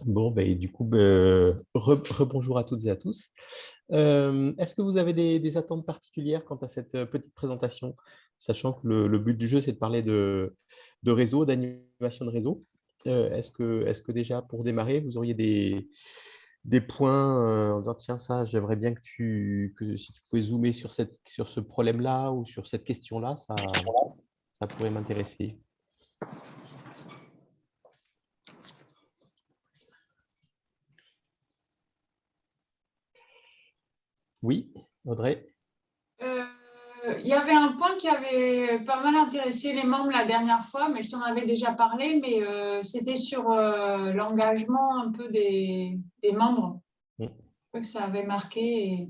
Bon, ben, du coup, rebonjour à toutes et à tous. Est-ce que vous avez des attentes particulières quant à cette petite présentation, sachant que le but du jeu, c'est de parler de réseau, d'animation de réseau. Est-ce que déjà, pour démarrer, vous auriez des points en disant, tiens, ça, j'aimerais bien que si tu pouvais zoomer sur ce problème-là ou sur cette question-là, ça pourrait m'intéresser. Oui, Audrey? Euh, Il y avait un point qui avait pas mal intéressé les membres la dernière fois, mais je t'en avais déjà parlé, mais c'était sur l'engagement un peu des membres. Mm. Je crois que ça avait marqué et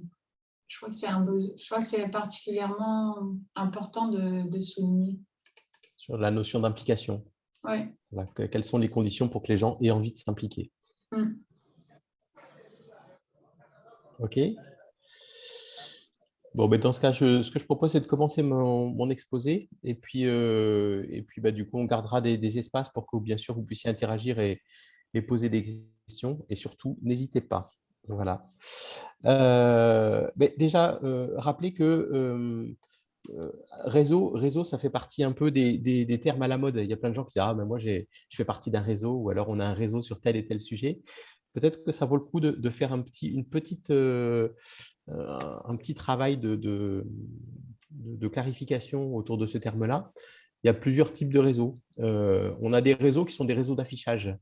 je crois que c'est particulièrement important de souligner. Sur la notion d'implication. Ouais. Voilà, quelles sont les conditions pour que les gens aient envie de s'impliquer? Mm. OK. Bon, ben, dans ce cas, ce que je propose, c'est de commencer mon exposé. Et puis du coup, on gardera des espaces pour que, bien sûr, vous puissiez interagir et poser des questions. Et surtout, n'hésitez pas. Voilà. Mais déjà, rappelez que réseau, ça fait partie un peu des termes à la mode. Il y a plein de gens qui disent, ah, mais moi, je fais partie d'un réseau, ou alors on a un réseau sur tel et tel sujet. Peut-être que ça vaut le coup de faire un petit travail de clarification autour de ce terme-là. Il y a plusieurs types de réseaux. On a des réseaux qui sont des réseaux d'affichage.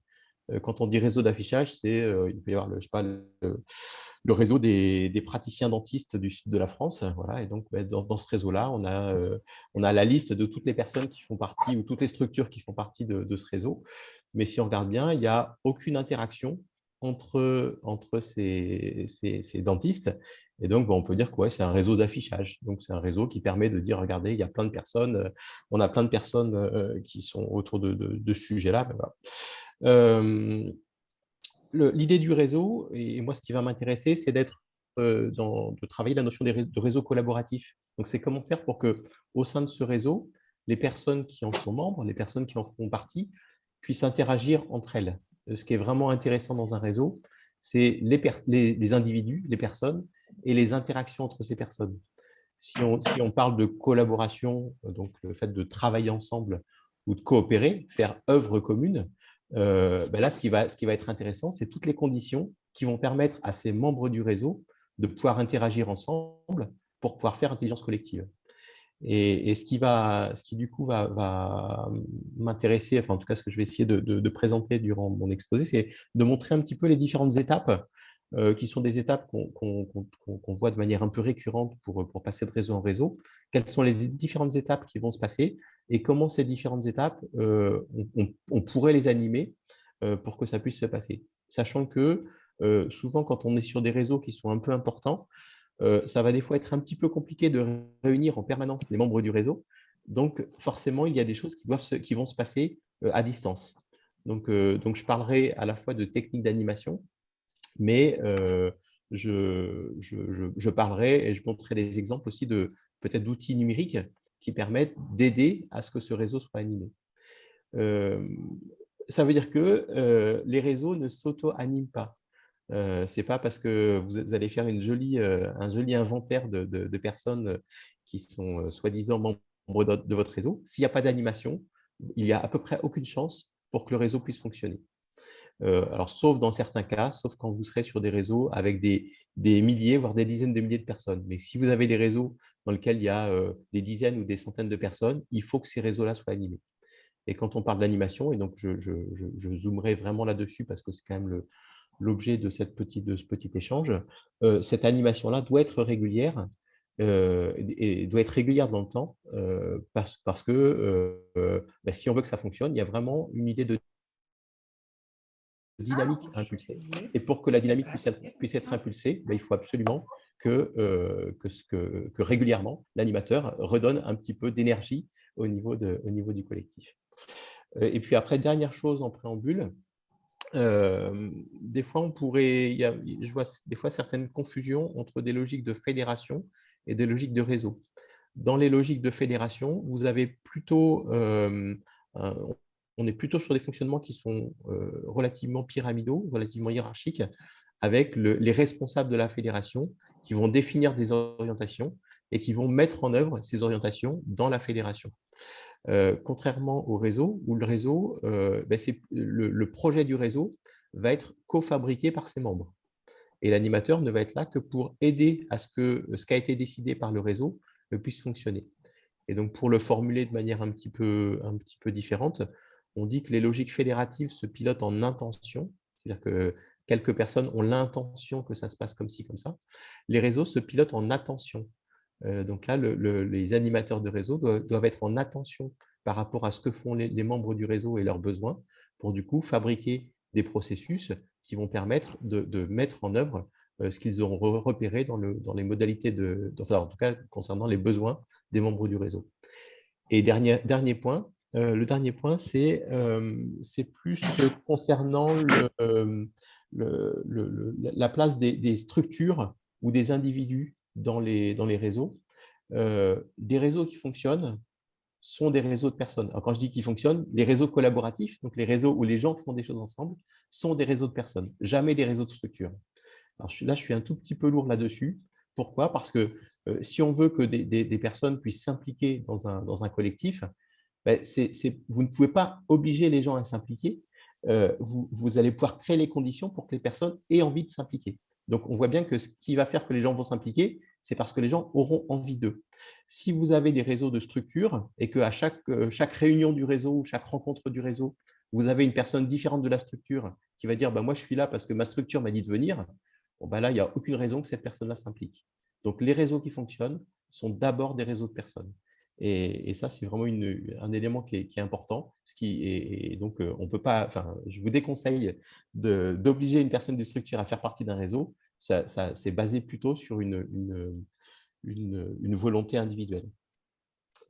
Quand on dit réseau d'affichage, il peut y avoir je sais pas, le réseau des praticiens dentistes du sud de la France. Voilà. Et donc, dans ce réseau-là, on a la liste de toutes les personnes qui font partie ou toutes les structures qui font partie de ce réseau. Mais si on regarde bien, il n'y a aucune interaction entre ces dentistes. Et donc, on peut dire que ouais, c'est un réseau d'affichage. Donc, c'est un réseau qui permet de dire, regardez, il y a plein de personnes, on a plein de personnes qui sont autour de ce sujet-là. Ben voilà. L'idée du réseau, et moi, ce qui va m'intéresser, c'est de travailler la notion de réseau collaboratif. Donc, c'est comment faire pour que, au sein de ce réseau, les personnes qui en sont membres, les personnes qui en font partie, puissent interagir entre elles. Ce qui est vraiment intéressant dans un réseau, c'est les individus, les personnes, et les interactions entre ces personnes. Si on parle de collaboration, donc le fait de travailler ensemble ou de coopérer, faire œuvre commune, là, ce qui va être intéressant, c'est toutes les conditions qui vont permettre à ces membres du réseau de pouvoir interagir ensemble pour pouvoir faire intelligence collective. Et ce qui du coup va m'intéresser, enfin en tout cas ce que je vais essayer de présenter durant mon exposé, c'est de montrer un petit peu les différentes étapes qui sont des étapes qu'on voit de manière un peu récurrente pour passer de réseau en réseau. Quelles sont les différentes étapes qui vont se passer et comment ces différentes étapes, on pourrait les animer pour que ça puisse se passer. Sachant que souvent, quand on est sur des réseaux qui sont un peu importants, ça va des fois être un petit peu compliqué de réunir en permanence les membres du réseau. Donc, forcément, il y a des choses qui vont se passer à distance. Donc, je parlerai à la fois de techniques d'animation, mais je parlerai et je montrerai des exemples aussi peut-être d'outils numériques qui permettent d'aider à ce que ce réseau soit animé. Euh, Ça veut dire que les réseaux ne s'auto-animent pas. Ce n'est pas parce que vous allez faire un joli inventaire de personnes qui sont soi-disant membres de votre réseau. S'il n'y a pas d'animation, il n'y a à peu près aucune chance pour que le réseau puisse fonctionner. Alors, sauf dans certains cas, sauf quand vous serez sur des réseaux avec des milliers, voire des dizaines de milliers de personnes. Mais si vous avez des réseaux dans lesquels il y a des dizaines ou des centaines de personnes, il faut que ces réseaux-là soient animés. Et quand on parle d'animation, et donc je zoomerai vraiment là-dessus parce que c'est quand même l'objet de ce petit échange, cette animation-là doit être régulière et doit être régulière dans le temps parce que si on veut que ça fonctionne, il y a vraiment une idée de dynamique à impulser. Et pour que la dynamique puisse être impulsée, il faut absolument que régulièrement, l'animateur redonne un petit peu d'énergie au niveau du collectif. Et puis après, dernière chose en préambule, des fois, je vois des fois certaines confusions entre des logiques de fédération et des logiques de réseau. Dans les logiques de fédération, vous avez plutôt, on est plutôt sur des fonctionnements qui sont relativement pyramidaux, relativement hiérarchiques, avec les responsables de la fédération qui vont définir des orientations et qui vont mettre en œuvre ces orientations dans la fédération. Contrairement au réseau, où le réseau, le projet du réseau va être cofabriqué par ses membres. Et l'animateur ne va être là que pour aider à ce que ce qui a été décidé par le réseau puisse fonctionner. Et donc, pour le formuler de manière un petit peu différente, on dit que les logiques fédératives se pilotent en intention, c'est-à-dire que quelques personnes ont l'intention que ça se passe comme ci, comme ça. Les réseaux se pilotent en attention. Donc là, les animateurs de réseau doivent être en attention par rapport à ce que font les membres du réseau et leurs besoins pour du coup fabriquer des processus qui vont permettre de mettre en œuvre ce qu'ils auront repéré dans les modalités enfin, en tout cas concernant les besoins des membres du réseau. Et dernier point, le dernier point, c'est plus concernant la place des structures ou des individus dans les réseaux. Des réseaux qui fonctionnent sont des réseaux de personnes. Alors, quand je dis qu'ils fonctionnent, les réseaux collaboratifs, donc les réseaux où les gens font des choses ensemble, sont des réseaux de personnes, jamais des réseaux de structures. Alors, là, je suis un tout petit peu lourd là-dessus. Pourquoi? Parce que si on veut que des personnes puissent s'impliquer dans un collectif, ben, vous ne pouvez pas obliger les gens à s'impliquer. Vous allez pouvoir créer les conditions pour que les personnes aient envie de s'impliquer. Donc, on voit bien que ce qui va faire que les gens vont s'impliquer, c'est parce que les gens auront envie d'eux. Si vous avez des réseaux de structures et qu'à chaque réunion du réseau ou chaque rencontre du réseau, vous avez une personne différente de la structure qui va dire bah, « moi, je suis là parce que ma structure m'a dit de venir », bon, bah là, il n'y a aucune raison que cette personne-là s'implique. Donc, les réseaux qui fonctionnent sont d'abord des réseaux de personnes. Et ça, c'est vraiment un élément qui est important. Et donc, on peut pas, enfin, je vous déconseille d'obliger une personne de structure à faire partie d'un réseau. C'est basé plutôt sur une volonté individuelle.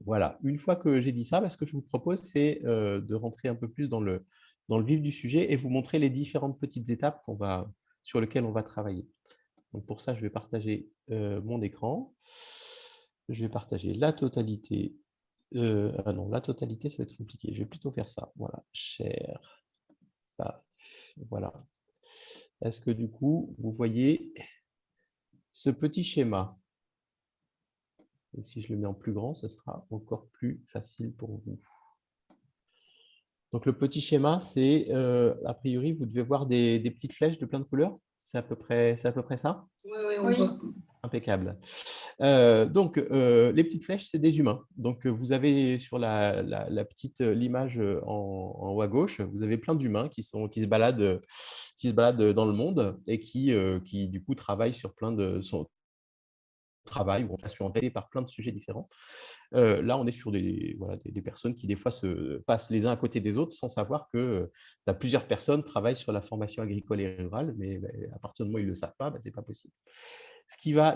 Voilà. Une fois que j'ai dit ça, ce que je vous propose, c'est de rentrer un peu plus dans le vif du sujet et vous montrer les différentes petites étapes sur lesquelles on va travailler. Donc, pour ça, je vais partager mon écran. Je vais partager la totalité. Ah non, la totalité, ça va être compliqué. Je vais plutôt faire ça. Voilà, share. Paf. Voilà. Est-ce que du coup, vous voyez ce petit schéma? Et si je le mets en plus grand, ce sera encore plus facile pour vous. Donc, le petit schéma, c'est, a priori, vous devez voir des petites flèches de plein de couleurs. C'est à peu près ça? Oui, on voit. Impeccable. Donc, les petites flèches, c'est des humains. Donc, vous avez sur l'image en haut à gauche, vous avez plein d'humains qui se baladent dans le monde et qui du coup, travaillent sur plein de travail ou sont intéressés par plein de sujets différents. Là, on est sur des personnes qui, des fois, se passent les uns à côté des autres sans savoir que plusieurs personnes travaillent sur la formation agricole et rurale, mais à partir du moment où ils ne le savent pas, ce n'est pas possible.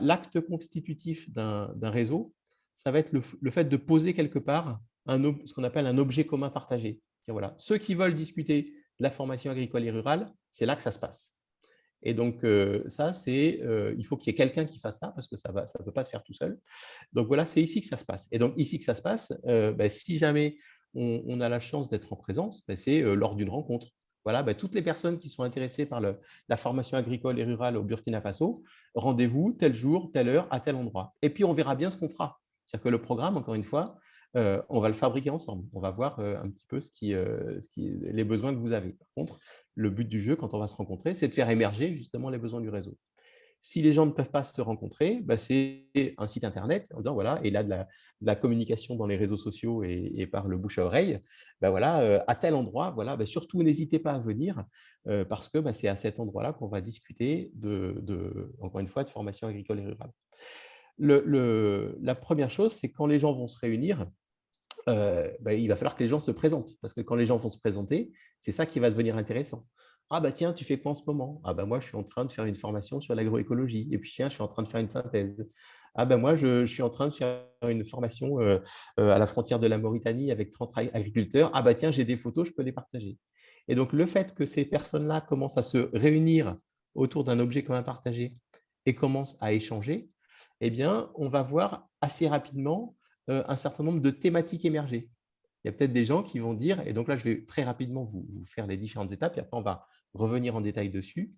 L'acte constitutif d'un réseau, ça va être le fait de poser quelque part ce qu'on appelle un objet commun partagé. Voilà. Ceux qui veulent discuter de la formation agricole et rurale, c'est là que ça se passe. Et donc, il faut qu'il y ait quelqu'un qui fasse ça parce que ça ne peut pas se faire tout seul. Donc, voilà, c'est ici que ça se passe. Et donc, ici que ça se passe, si jamais on a la chance d'être en présence, c'est lors d'une rencontre. Voilà, toutes les personnes qui sont intéressées par la formation agricole et rurale au Burkina Faso, rendez-vous tel jour, telle heure, à tel endroit. Et puis, on verra bien ce qu'on fera. C'est-à-dire que le programme, encore une fois, on va le fabriquer ensemble. On va voir un petit peu les besoins que vous avez. Par contre, le but du jeu, quand on va se rencontrer, c'est de faire émerger justement les besoins du réseau. Si les gens ne peuvent pas se rencontrer, c'est un site internet en disant voilà, et là de la communication dans les réseaux sociaux et par le bouche à oreille, voilà, à tel endroit, voilà, surtout n'hésitez pas à venir parce que c'est à cet endroit-là qu'on va discuter encore une fois, de formation agricole et rurale. La première chose, c'est quand les gens vont se réunir, il va falloir que les gens se présentent. Parce que quand les gens vont se présenter, c'est ça qui va devenir intéressant. Ah bah tiens, tu fais quoi en ce moment? Ah bah moi, je suis en train de faire une formation sur l'agroécologie. Et puis tiens, je suis en train de faire une synthèse. Ah bah moi, je suis en train de faire une formation à la frontière de la Mauritanie avec 30 agriculteurs. Ah bah tiens, j'ai des photos, je peux les partager. Et donc, le fait que ces personnes-là commencent à se réunir autour d'un objet commun partagé et commencent à échanger, eh bien, on va voir assez rapidement un certain nombre de thématiques émerger. il y a peut-être des gens qui vont dire, et donc là, je vais très rapidement vous faire les différentes étapes, et après, on va revenir en détail dessus.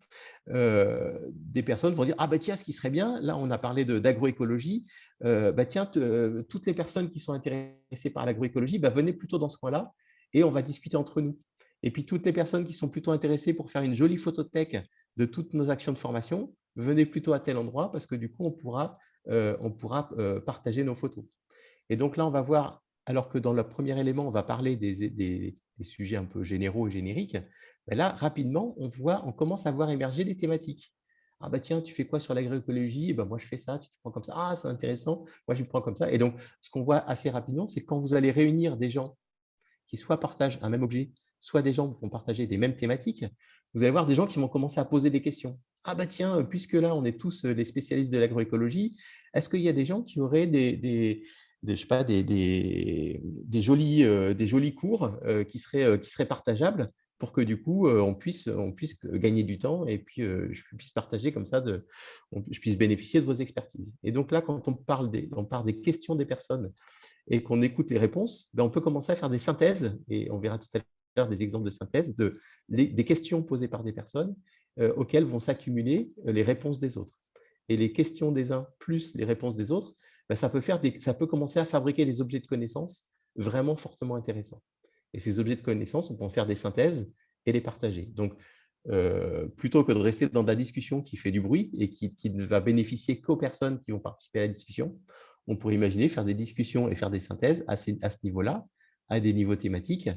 Des personnes vont dire, ah bah tiens, ce qui serait bien, là, on a parlé d'agroécologie, bah tiens, toutes les personnes qui sont intéressées par l'agroécologie, bah, venez plutôt dans ce coin-là, et on va discuter entre nous. Et puis, toutes les personnes qui sont plutôt intéressées pour faire une jolie photothèque de toutes nos actions de formation, venez plutôt à tel endroit, parce que du coup, on pourra partager nos photos. Et donc là, on va voir, alors que dans le premier élément, on va parler des sujets un peu généraux et génériques, ben là, rapidement, on commence à voir émerger des thématiques. Ah bah tiens, tu fais quoi sur l'agroécologie? Ben moi, je fais ça, tu te prends comme ça. Ah, c'est intéressant, moi, je me prends comme ça. Et donc, ce qu'on voit assez rapidement, c'est quand vous allez réunir des gens qui soit partagent un même objet, soit des gens qui vont partager des mêmes thématiques, vous allez voir des gens qui vont commencer à poser des questions. Ah bah tiens, puisque là, on est tous les spécialistes de l'agroécologie, est-ce qu'il y a des gens qui auraient je sais pas, des jolis cours qui seraient partageables pour que du coup, on puisse gagner du temps et puis je puisse partager comme ça, je puisse bénéficier de vos expertises. Et donc là, quand on parle des questions des personnes et qu'on écoute les réponses, ben, on peut commencer à faire des synthèses, et on verra tout à l'heure des exemples de synthèse, des questions posées par des personnes auxquelles vont s'accumuler les réponses des autres. Et les questions des uns plus les réponses des autres, ben, ça peut commencer à fabriquer des objets de connaissances vraiment fortement intéressants. Et ces objets de connaissances, on peut en faire des synthèses et les partager. Donc, plutôt que de rester dans de la discussion qui fait du bruit et qui ne va bénéficier qu'aux personnes qui vont participer à la discussion, on pourrait imaginer faire des discussions et faire des synthèses à ce niveau-là, à des niveaux thématiques,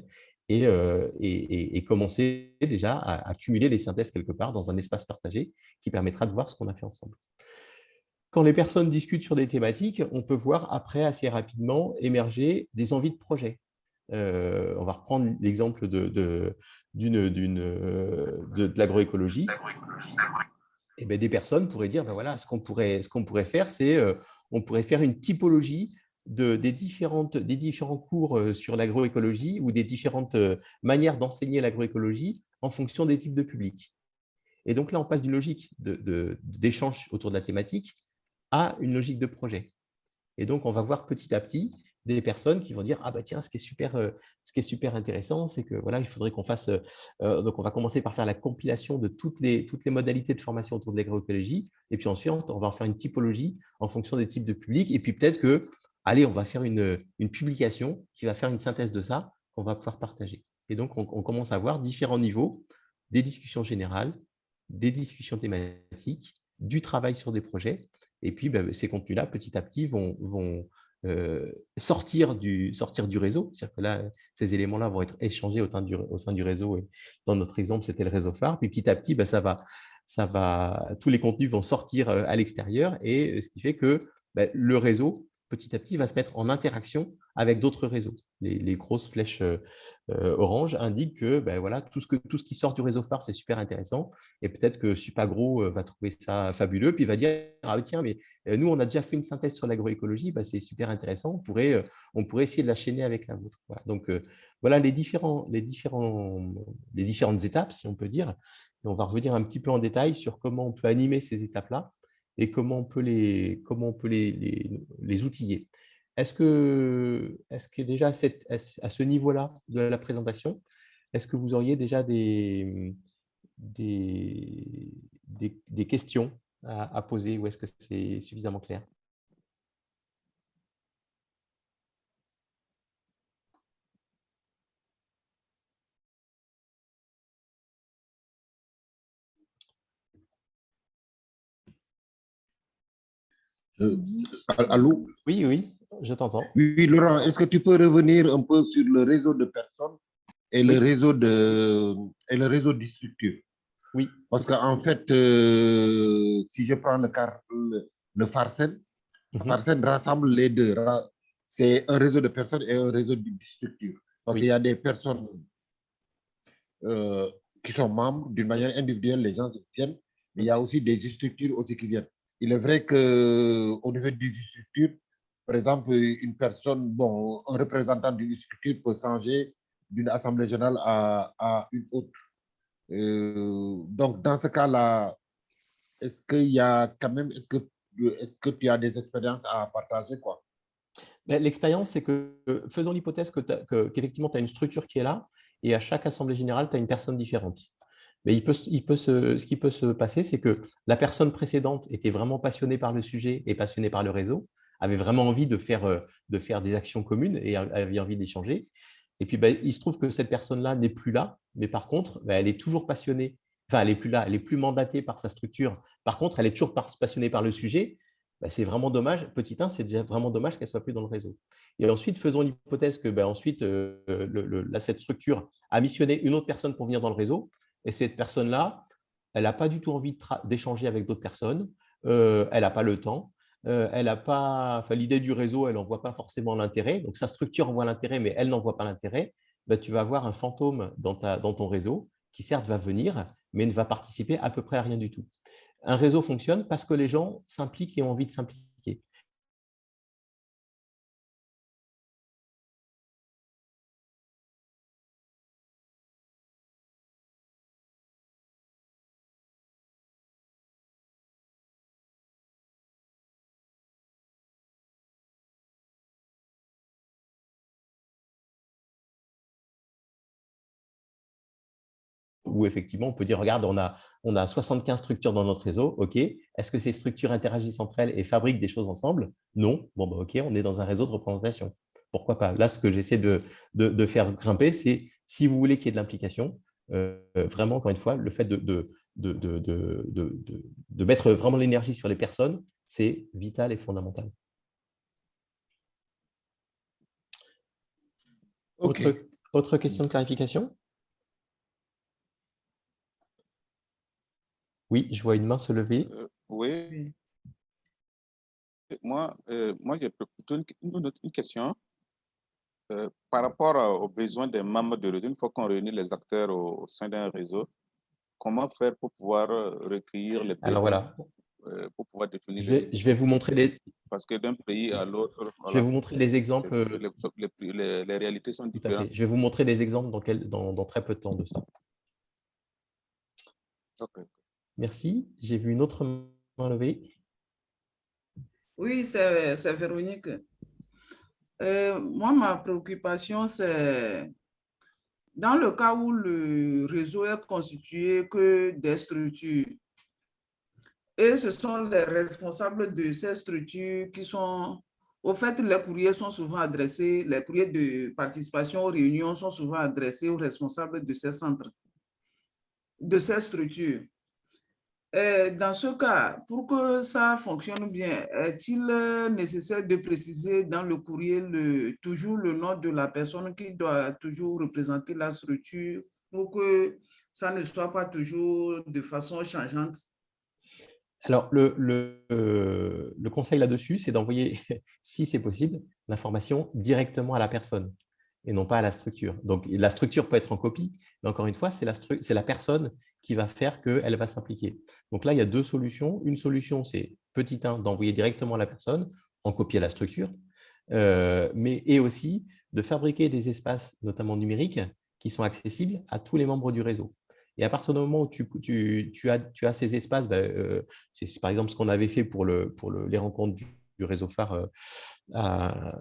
et commencer déjà à cumuler les synthèses quelque part dans un espace partagé qui permettra de voir ce qu'on a fait ensemble. Quand les personnes discutent sur des thématiques, on peut voir après assez rapidement émerger des envies de projet. On va reprendre l'exemple de l'agroécologie. Et bien, des personnes pourraient dire, ben voilà, ce qu'on pourrait faire, c'est on pourrait faire une typologie des différents cours sur l'agroécologie ou des différentes manières d'enseigner l'agroécologie en fonction des types de publics. Et donc là, on passe d'une logique d'échange autour de la thématique à une logique de projet. Et donc, on va voir petit à petit des personnes qui vont dire, ah bah tiens, ce qui est super intéressant, c'est que voilà, il faudrait qu'on fasse, donc on va commencer par faire la compilation de toutes les modalités de formation autour de l'agroécologie, et puis ensuite, on va en faire une typologie en fonction des types de publics, et puis peut-être que, allez, on va faire une publication qui va faire une synthèse de ça, qu'on va pouvoir partager. Et donc, on commence à voir différents niveaux, des discussions générales, des discussions thématiques, du travail sur des projets, et puis, ben, ces contenus-là, petit à petit, vont sortir du réseau. C'est-à-dire que là, ces éléments-là vont être échangés au sein du réseau. Et dans notre exemple, c'était le réseau phare. Puis petit à petit, ben, tous les contenus vont sortir à l'extérieur. Et ce qui fait que ben, le réseau, petit à petit, va se mettre en interaction avec d'autres réseaux. Les grosses flèches orange indiquent que ben, voilà, tout ce qui sort du réseau phare, c'est super intéressant. Et peut-être que Supagro va trouver ça fabuleux, puis il va dire, ah tiens, mais nous, on a déjà fait une synthèse sur l'agroécologie, bah, c'est super intéressant, on pourrait essayer de la chaîner avec la vôtre. Voilà. Donc, voilà les différentes étapes, si on peut dire. Et on va revenir un petit peu en détail sur comment on peut animer ces étapes-là et comment on peut les outiller. Est-ce que déjà à ce niveau-là de la présentation, est-ce que vous auriez déjà des questions à poser, ou est-ce que c'est suffisamment clair? Euh, Allô? Oui, oui, je t'entends. Oui, oui, Laurent, est-ce que tu peux revenir un peu sur le réseau de personnes et Oui, et le réseau de structures? oui, Parce qu'en fait, si je prends le Farsen, mhm, Farsen rassemble les deux. C'est un réseau de personnes et un réseau de structures. Donc, il y oui, a des personnes euh, qui sont membres d'une manière individuelle, les gens viennent, mais il y a aussi des structures aussi qui viennent. Il est vrai qu'au niveau des structures, par exemple, une personne, bon, un représentant d'une structure peut changer d'une assemblée générale à une autre. Donc, dans ce cas-là, est-ce qu'il y a quand même, est-ce que tu as des expériences à partager, quoi? L'expérience, c'est que faisons l'hypothèse qu'effectivement, tu as une structure qui est là et à chaque assemblée générale, tu as une personne différente. Mais ce qui peut se passer, c'est que la personne précédente était vraiment passionnée par le sujet et passionnée par le réseau, avait vraiment envie de faire des actions communes et avait envie d'échanger. Et puis, il se trouve que cette personne-là n'est plus là, mais par contre, elle est toujours passionnée. Enfin, elle n'est plus là, elle n'est plus mandatée par sa structure. Par contre, elle est toujours passionnée par le sujet. C'est vraiment dommage. Petit 1, c'est déjà vraiment dommage qu'elle ne soit plus dans le réseau. Et ensuite, faisons l'hypothèse que ensuite, cette structure a missionné une autre personne pour venir dans le réseau. Et cette personne-là, elle n'a pas du tout envie d'échanger avec d'autres personnes. Elle n'a pas le temps. Elle n'a pas, enfin, l'idée du réseau, elle n'en voit pas forcément l'intérêt. Donc, sa structure en voit l'intérêt, mais elle n'en voit pas l'intérêt. Tu vas avoir un fantôme dans ton réseau qui, certes, va venir, mais ne va participer à peu près à rien du tout. Un réseau fonctionne parce que les gens s'impliquent et ont envie de s'impliquer. Où effectivement, on peut dire, regarde, on a 75 structures dans notre réseau, OK. Est-ce que ces structures interagissent entre elles et fabriquent des choses ensemble? Non. Bon, OK, on est dans un réseau de représentation. Pourquoi pas? Là, ce que j'essaie de faire grimper, c'est, si vous voulez qu'il y ait de l'implication, vraiment, encore une fois, le fait de mettre vraiment l'énergie sur les personnes, c'est vital et fondamental. OK. Autre question de clarification? Oui, je vois une main se lever. Oui, moi j'ai plutôt une question par rapport aux besoins des membres de réseau. Une fois qu'on réunit les acteurs au sein d'un réseau, comment faire pour pouvoir recueillir les besoins? Alors voilà, pour pouvoir définir je vais vous montrer les... Parce que d'un pays à l'autre, Je vais voilà, vous montrer des exemples. les réalités sont Tout à différentes. fait. Je vais vous montrer des exemples dans très peu de temps de ça. Okay. Merci. J'ai vu une autre main levée. Oui, c'est Véronique. Moi, ma préoccupation, c'est dans le cas où le réseau est constitué que des structures, et ce sont les responsables de ces structures qui sont... Au fait, les courriers sont souvent adressés, les courriers de participation aux réunions sont souvent adressés aux responsables de ces centres, de ces structures. Dans ce cas, pour que ça fonctionne bien, est-il nécessaire de préciser dans le courrier toujours le nom de la personne qui doit toujours représenter la structure pour que ça ne soit pas toujours de façon changeante? Alors, le conseil là-dessus, c'est d'envoyer, si c'est possible, l'information directement à la personne et non pas à la structure. Donc, la structure peut être en copie, mais encore une fois, c'est la personne qui va faire qu'elle va s'impliquer. Donc là, il y a deux solutions. Une solution, c'est petit 1, d'envoyer directement à la personne, en copier la structure, et aussi de fabriquer des espaces, notamment numériques, qui sont accessibles à tous les membres du réseau. Et à partir du moment où tu as ces espaces, c'est par exemple ce qu'on avait fait pour les rencontres du réseau phare quand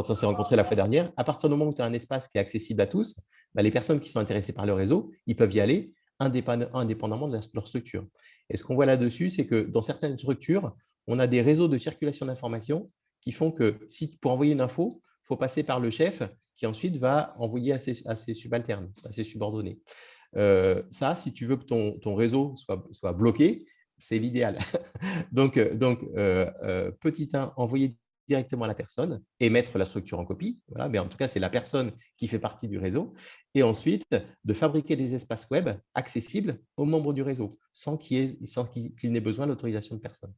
on s'est rencontrés la fois dernière. À partir du moment où tu as un espace qui est accessible à tous, les personnes qui sont intéressées par le réseau, ils peuvent y aller indépendamment de leur structure. Et ce qu'on voit là-dessus, c'est que dans certaines structures, on a des réseaux de circulation d'informations qui font que pour envoyer une info, il faut passer par le chef qui ensuite va envoyer à ses subalternes, à ses subordonnés. Ça, si tu veux que ton réseau soit bloqué, c'est l'idéal. donc, petit 1, envoyer directement à la personne et mettre la structure en copie. Voilà, mais en tout cas, c'est la personne qui fait partie du réseau. Et ensuite, de fabriquer des espaces web accessibles aux membres du réseau sans qu'il n'ait besoin de l'autorisation de personne.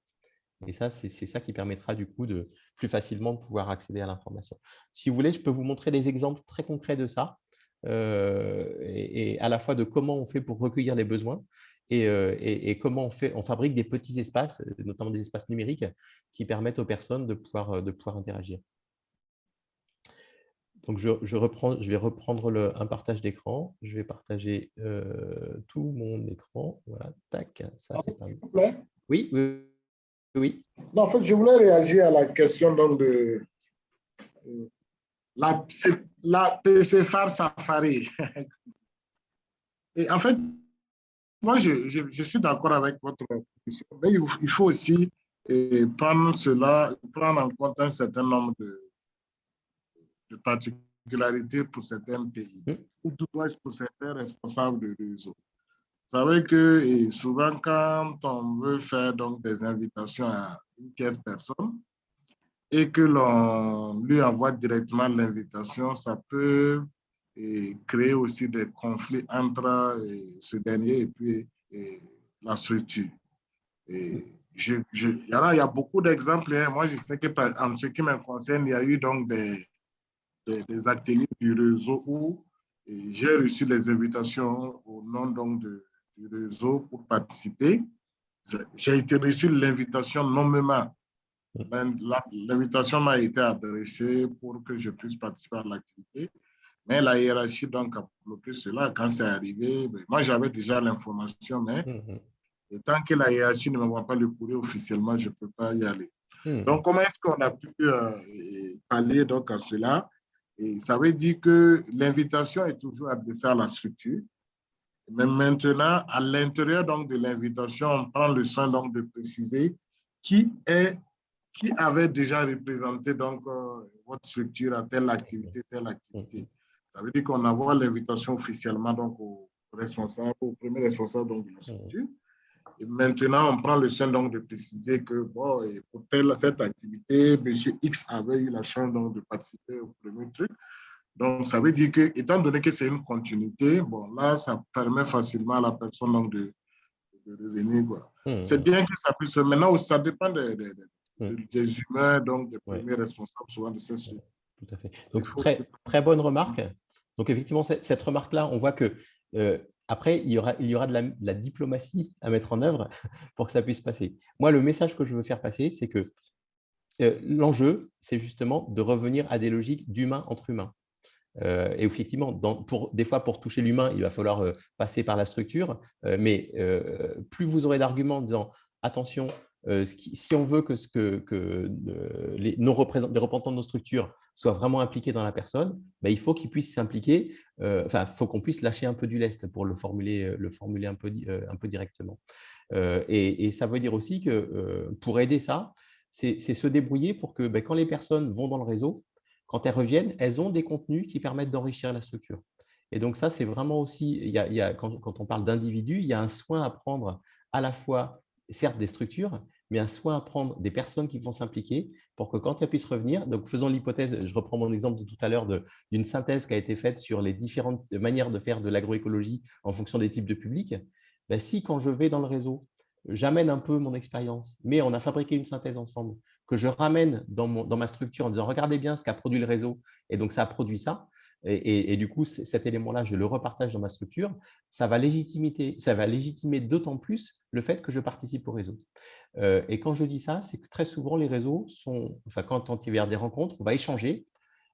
Et ça, c'est ça qui permettra du coup de plus facilement de pouvoir accéder à l'information. Si vous voulez, je peux vous montrer des exemples très concrets de ça, et à la fois de comment on fait pour recueillir les besoins et comment on fabrique des petits espaces, notamment des espaces numériques, qui permettent aux personnes de pouvoir interagir. Donc, je vais reprendre un partage d'écran. Je vais partager tout mon écran. Voilà, tac, ça c'est pas... S'il vous plaît. Oui. Non, en fait, je voulais réagir à la question donc, de la PCFAR Safari. Et en fait, moi, je suis d'accord avec votre position, mais il faut aussi prendre en compte un certain nombre de particularités pour certains pays, ou tout moins pour certains responsables de réseau. Vous savez que souvent, quand on veut faire donc, des invitations à une tierce personne et que l'on lui envoie directement l'invitation, ça peut créer aussi des conflits entre ce dernier et puis la structure. Il y a beaucoup d'exemples. Hein. Moi, je sais que en ce qui me concerne, il y a eu donc des ateliers du réseau où j'ai reçu les invitations au nom donc du réseau pour participer. J'ai été reçu l'invitation nommément. L'invitation m'a été adressée pour que je puisse participer à l'activité. Mais la hiérarchie donc a bloqué cela. Quand c'est arrivé, moi j'avais déjà l'information, mais tant que la hiérarchie ne m'envoie pas le courrier officiellement, je ne peux pas y aller. Donc, comment est-ce qu'on a pu aller donc à cela? Et ça veut dire que l'invitation est toujours adressée à la structure. Mais maintenant, à l'intérieur donc de l'invitation, on prend le soin donc de préciser qui avait déjà représenté donc votre structure à telle activité, telle activité. Ça veut dire qu'on envoie l'invitation officiellement donc au premier responsable donc, de la structure. Et maintenant, on prend le soin donc de préciser que bon, et pour cette activité, M. X avait eu la chance donc, de participer au premier truc. Donc, ça veut dire que, étant donné que c'est une continuité, bon, là, ça permet facilement à la personne donc, de revenir. Quoi. C'est bien que ça puisse. Maintenant, ça dépend des humains, donc des premiers responsables souvent de ces structures. Tout à fait. Donc, très bonne remarque. Donc, effectivement, cette remarque-là, on voit que après, il y aura de la diplomatie à mettre en œuvre pour que ça puisse passer. Moi, le message que je veux faire passer, c'est que l'enjeu, c'est justement de revenir à des logiques d'humain entre humains. Et effectivement, des fois, pour toucher l'humain, il va falloir passer par la structure, mais plus vous aurez d'arguments en disant « attention, si on veut que les représentants de nos structures soient vraiment impliqués dans la personne, ben, il faut qu'ils puissent s'impliquer, il faut qu'on puisse lâcher un peu du lest pour le formuler un peu directement. Et ça veut dire aussi que pour aider ça, c'est se débrouiller pour que quand les personnes vont dans le réseau, quand elles reviennent, elles ont des contenus qui permettent d'enrichir la structure. Et donc ça, c'est vraiment aussi, quand on parle d'individus, il y a un soin à prendre à la fois, certes des structures, mais un soin à prendre des personnes qui vont s'impliquer pour que quand elles puissent revenir, donc faisons l'hypothèse, je reprends mon exemple de tout à l'heure d'une synthèse qui a été faite sur les différentes manières de faire de l'agroécologie en fonction des types de publics, ben si quand je vais dans le réseau, j'amène un peu mon expérience, mais on a fabriqué une synthèse ensemble, que je ramène dans ma structure en disant « regardez bien ce qu'a produit le réseau » et donc ça a produit ça. Et du coup, cet élément-là, je le repartage dans ma structure, ça va légitimer d'autant plus le fait que je participe au réseau. Et quand je dis ça, c'est que très souvent, les réseaux quand il y a des rencontres, on va échanger,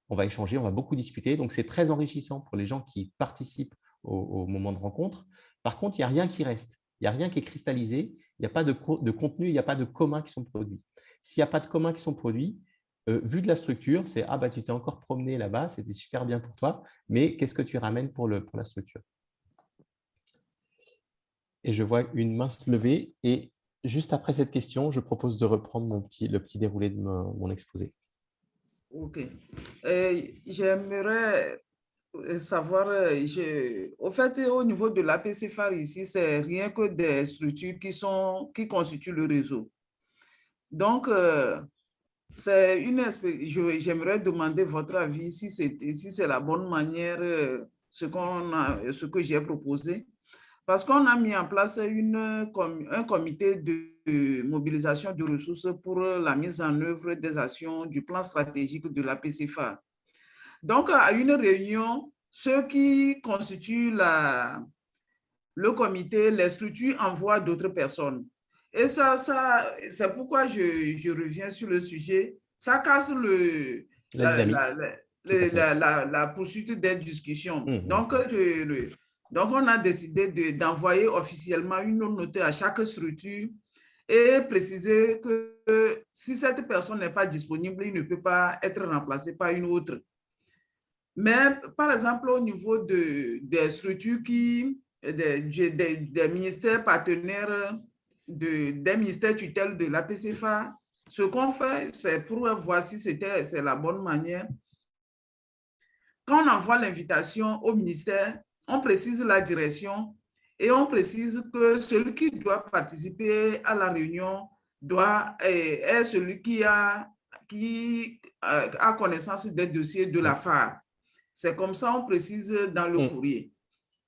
on va beaucoup discuter. Donc, c'est très enrichissant pour les gens qui participent au moment de rencontre. Par contre, il n'y a rien qui reste. Il n'y a rien qui est cristallisé. Il n'y a pas de contenu, il n'y a pas de communs qui sont produits. S'il n'y a pas de communs qui sont produits, vu de la structure, c'est « ah, bah, tu t'es encore promené là-bas, c'était super bien pour toi, mais qu'est-ce que tu ramènes pour la structure ?» Et je vois une main se lever. Et juste après cette question, je propose de reprendre le petit déroulé de mon exposé. OK. J'aimerais savoir, au fait, au niveau de l'APCFAR ici, c'est rien que des structures qui constituent le réseau. Donc, j'aimerais demander votre avis si c'est la bonne manière, ce que j'ai proposé. Parce qu'on a mis en place un comité de mobilisation de ressources pour la mise en œuvre des actions du plan stratégique de la PCFAR. Donc, à une réunion, ceux qui constituent le comité, les structures envoient d'autres personnes. Et ça c'est pourquoi je reviens sur le sujet. Ça casse la poursuite des discussions. Donc, on a décidé d'envoyer officiellement une note à chaque structure et préciser que si cette personne n'est pas disponible, il ne peut pas être remplacé par une autre. Mais par exemple, au niveau des structures des ministères partenaires, des ministères tutelles de l'APCFA, ce qu'on fait, c'est pour voir si c'est la bonne manière. Quand on envoie l'invitation au ministère, on précise la direction et on précise que celui qui doit participer à la réunion est celui qui a connaissance des dossiers de la FAR. C'est comme ça on précise dans le courrier.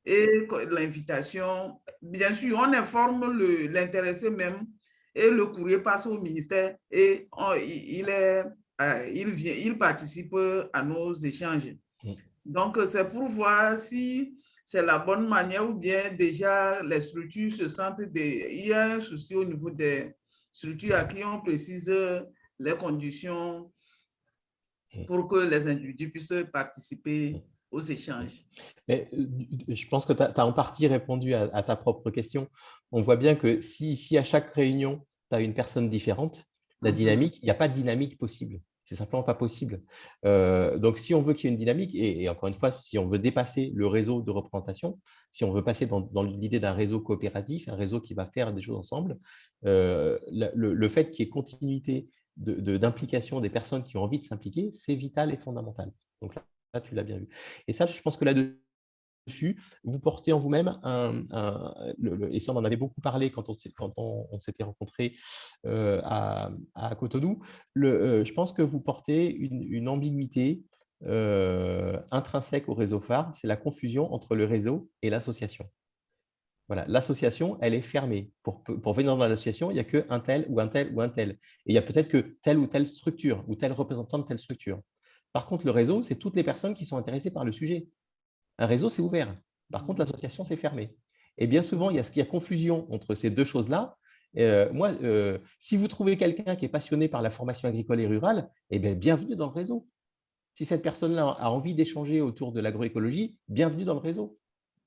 Et l'invitation, bien sûr, on informe l'intéressé même et le courrier passe au ministère et il participe à nos échanges. Donc, c'est pour voir si c'est la bonne manière ou bien déjà les structures se sentent... Il y a un souci au niveau des structures à qui on précise les conditions pour que les individus puissent participer aux échanges. Mais, je pense que tu as en partie répondu à ta propre question. On voit bien que si à chaque réunion, tu as une personne différente, la dynamique, il n'y a pas de dynamique possible. C'est simplement pas possible. Donc, si on veut qu'il y ait une dynamique, et encore une fois, si on veut dépasser le réseau de représentation, si on veut passer dans l'idée d'un réseau coopératif, un réseau qui va faire des choses ensemble, le fait qu'il y ait continuité d'implication des personnes qui ont envie de s'impliquer, c'est vital et fondamental. Donc là, tu l'as bien vu. Et ça, je pense que là-dessus, vous portez en vous-même et ça, on en avait beaucoup parlé quand on s'était rencontrés à Cotonou. Je pense que vous portez une ambiguïté intrinsèque au réseau phare, c'est la confusion entre le réseau et l'association. Voilà, l'association, elle est fermée. Pour venir dans l'association, il n'y a qu'un tel ou un tel ou un tel. Et il y a peut-être que telle ou telle structure ou tel représentant de telle structure. Par contre, le réseau, c'est toutes les personnes qui sont intéressées par le sujet. Un réseau, c'est ouvert. Par contre, l'association, c'est fermé. Et bien souvent, il y a confusion entre ces deux choses-là. Si vous trouvez quelqu'un qui est passionné par la formation agricole et rurale, eh bien, bienvenue dans le réseau. Si cette personne-là a envie d'échanger autour de l'agroécologie, bienvenue dans le réseau.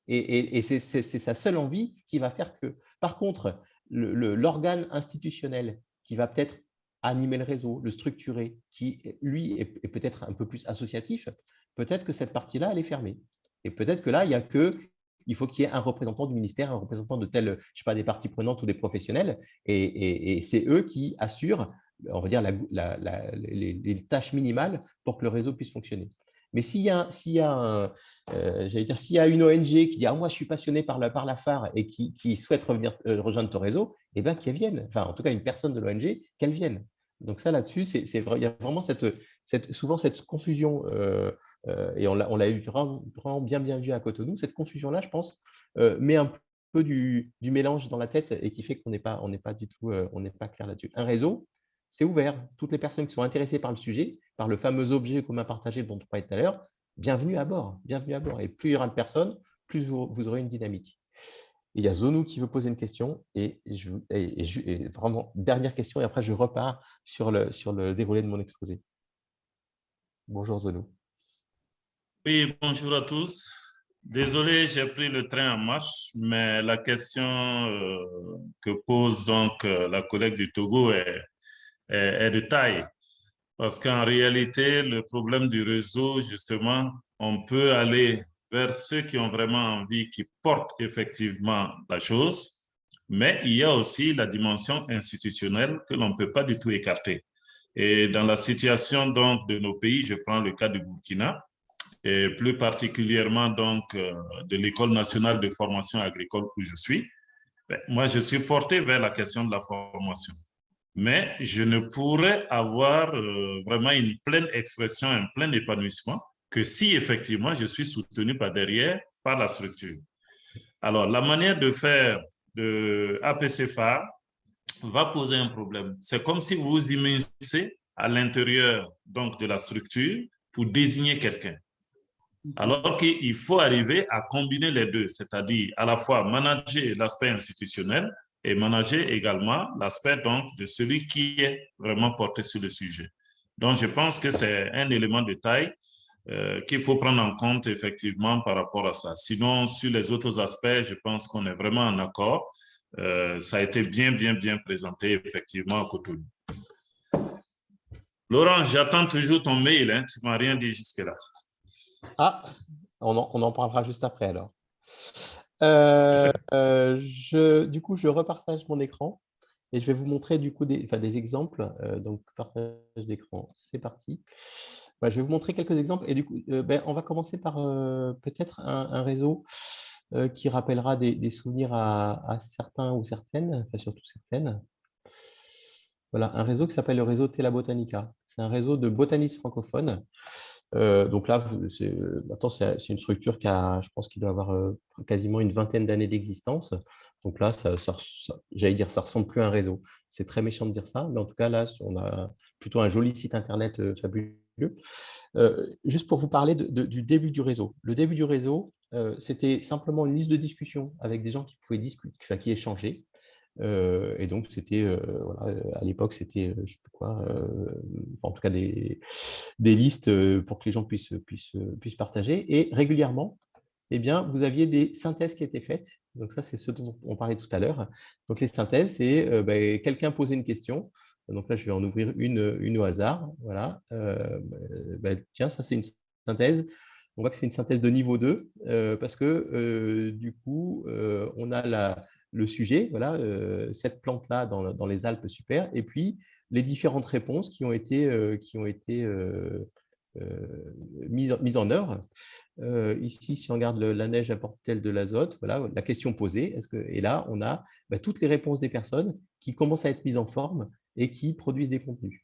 Et c'est sa seule envie qui va faire que… Par contre, l'organe institutionnel qui va peut-être animer le réseau, le structurer, qui, lui, est peut-être un peu plus associatif, peut-être que cette partie-là, elle est fermée. Et peut-être que là, il faut qu'il y ait un représentant du ministère, un représentant de tel, je ne sais pas, des parties prenantes ou des professionnels, et c'est eux qui assurent, on va dire, les tâches minimales pour que le réseau puisse fonctionner. Mais s'il y a une ONG qui dit « Ah, moi, je suis passionné par la phare et qui souhaite rejoindre ton réseau », eh bien, qu'elle vienne. Enfin, en tout cas, une personne de l'ONG, qu'elle vienne. Donc ça, là-dessus, il y a vraiment souvent cette confusion, et on l'a eu vraiment bien vu à Cotonou. Cette confusion-là, je pense, met un peu du mélange dans la tête et qui fait qu'on n'est pas du tout, on n'est pas clair là-dessus. Un réseau, c'est ouvert. Toutes les personnes qui sont intéressées par le sujet, par le fameux objet commun partagé dont on parlait tout à l'heure, bienvenue à bord. Bienvenue à bord. Et plus il y aura de personnes, plus vous aurez une dynamique. Et il y a Zonou qui veut poser une question. Et vraiment, dernière question, et après, je repars sur le déroulé de mon exposé. Bonjour Zonou. Oui, bonjour à tous. Désolé, j'ai pris le train en marche, mais la question que pose donc la collègue du Togo est de taille. Parce qu'en réalité, le problème du réseau, justement, on peut aller vers ceux qui ont vraiment envie, qui portent effectivement la chose, mais il y a aussi la dimension institutionnelle que l'on ne peut pas du tout écarter. Et dans la situation donc de nos pays, je prends le cas du Burkina, et plus particulièrement donc de l'École nationale de formation agricole où je suis, moi je suis porté vers la question de la formation. Mais je ne pourrais avoir vraiment une pleine expression, un plein épanouissement que si effectivement je suis soutenu par derrière, par la structure. Alors, la manière de faire de APCFA va poser un problème. C'est comme si vous vous immiscez à l'intérieur donc de la structure pour désigner quelqu'un. Alors qu'il faut arriver à combiner les deux, c'est-à-dire à la fois manager l'aspect institutionnel et manager également l'aspect donc de celui qui est vraiment porté sur le sujet. Donc, je pense que c'est un élément de taille qu'il faut prendre en compte effectivement par rapport à ça. Sinon, sur les autres aspects, je pense qu'on est vraiment en accord. Ça a été bien présenté effectivement à Cotonou. Laurent, j'attends toujours ton mail, hein, tu ne m'as rien dit jusque-là. Ah, on en parlera juste après alors. Du coup, je repartage mon écran et je vais vous montrer du coup des exemples. Donc, partage d'écran, c'est parti. Voilà, je vais vous montrer quelques exemples et du coup, on va commencer par peut-être un réseau qui rappellera des souvenirs à certains ou certaines, enfin surtout certaines. Voilà, un réseau qui s'appelle le réseau Tela Botanica. C'est un réseau de botanistes francophones. Donc là, maintenant, c'est une structure qui a, je pense qu'il doit avoir quasiment une vingtaine d'années d'existence. Donc là, j'allais dire, ça ressemble plus à un réseau. C'est très méchant de dire ça, mais en tout cas, là, on a plutôt un joli site internet fabuleux. Juste pour vous parler du début du réseau. Le début du réseau, c'était simplement une liste de discussion avec des gens qui pouvaient discuter, enfin, qui échangeaient. Et donc, c'était, voilà, à l'époque, c'était, je sais plus quoi, en tout cas des listes pour que les gens puissent partager. Et régulièrement, eh bien, vous aviez des synthèses qui étaient faites. Donc ça, c'est ce dont on parlait tout à l'heure. Donc les synthèses, c'est quelqu'un posait une question. Donc là, je vais en ouvrir une au hasard. Voilà. Tiens, ça, c'est une synthèse. On voit que c'est une synthèse de niveau 2 parce que du coup, on a le sujet, voilà, cette plante-là dans les Alpes, super. Et puis, les différentes réponses qui ont été mises en œuvre. Ici, si on regarde la neige apporte-t-elle de l'azote, voilà, la question posée. Et là, on a toutes les réponses des personnes qui commencent à être mises en forme et qui produisent des contenus.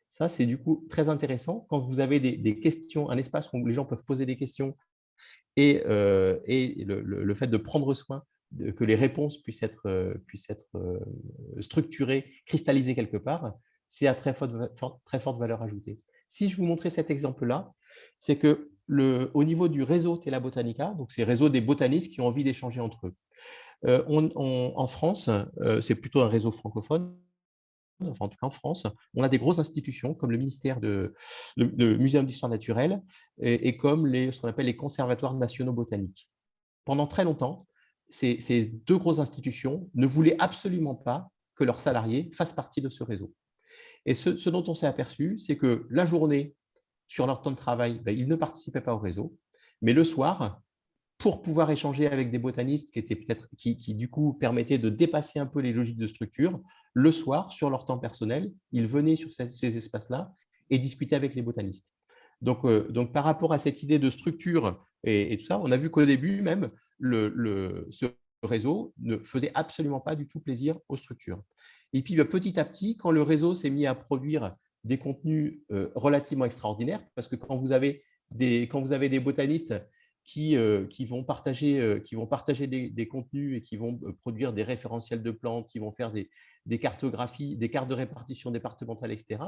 Ça, c'est du coup très intéressant quand vous avez des questions, un espace où les gens peuvent poser des questions et le fait de prendre soin que les réponses puissent être structurées, cristallisées quelque part, c'est à très forte valeur ajoutée. Si je vous montrais cet exemple-là, c'est que au niveau du réseau Tela Botanica, donc c'est le réseau des botanistes qui ont envie d'échanger entre eux. En France, c'est plutôt un réseau francophone. Enfin, en tout cas en France, on a des grosses institutions comme le ministère le Muséum d'histoire naturelle et comme ce qu'on appelle les conservatoires nationaux botaniques. Pendant très longtemps, ces deux grosses institutions ne voulaient absolument pas que leurs salariés fassent partie de ce réseau. Et ce dont on s'est aperçu, c'est que la journée, sur leur temps de travail, ils ne participaient pas au réseau, mais le soir, pour pouvoir échanger avec des botanistes qui du coup permettaient de dépasser un peu les logiques de structure, le soir, sur leur temps personnel, ils venaient sur ces espaces-là et discutaient avec les botanistes. Donc, par rapport à cette idée de structure et tout ça, on a vu qu'au début même, ce réseau ne faisait absolument pas du tout plaisir aux structures. Et puis, petit à petit, quand le réseau s'est mis à produire des contenus relativement extraordinaires, parce que quand vous avez des botanistes qui vont partager des contenus et qui vont produire des référentiels de plantes, qui vont faire des cartographies, des cartes de répartition départementale, etc.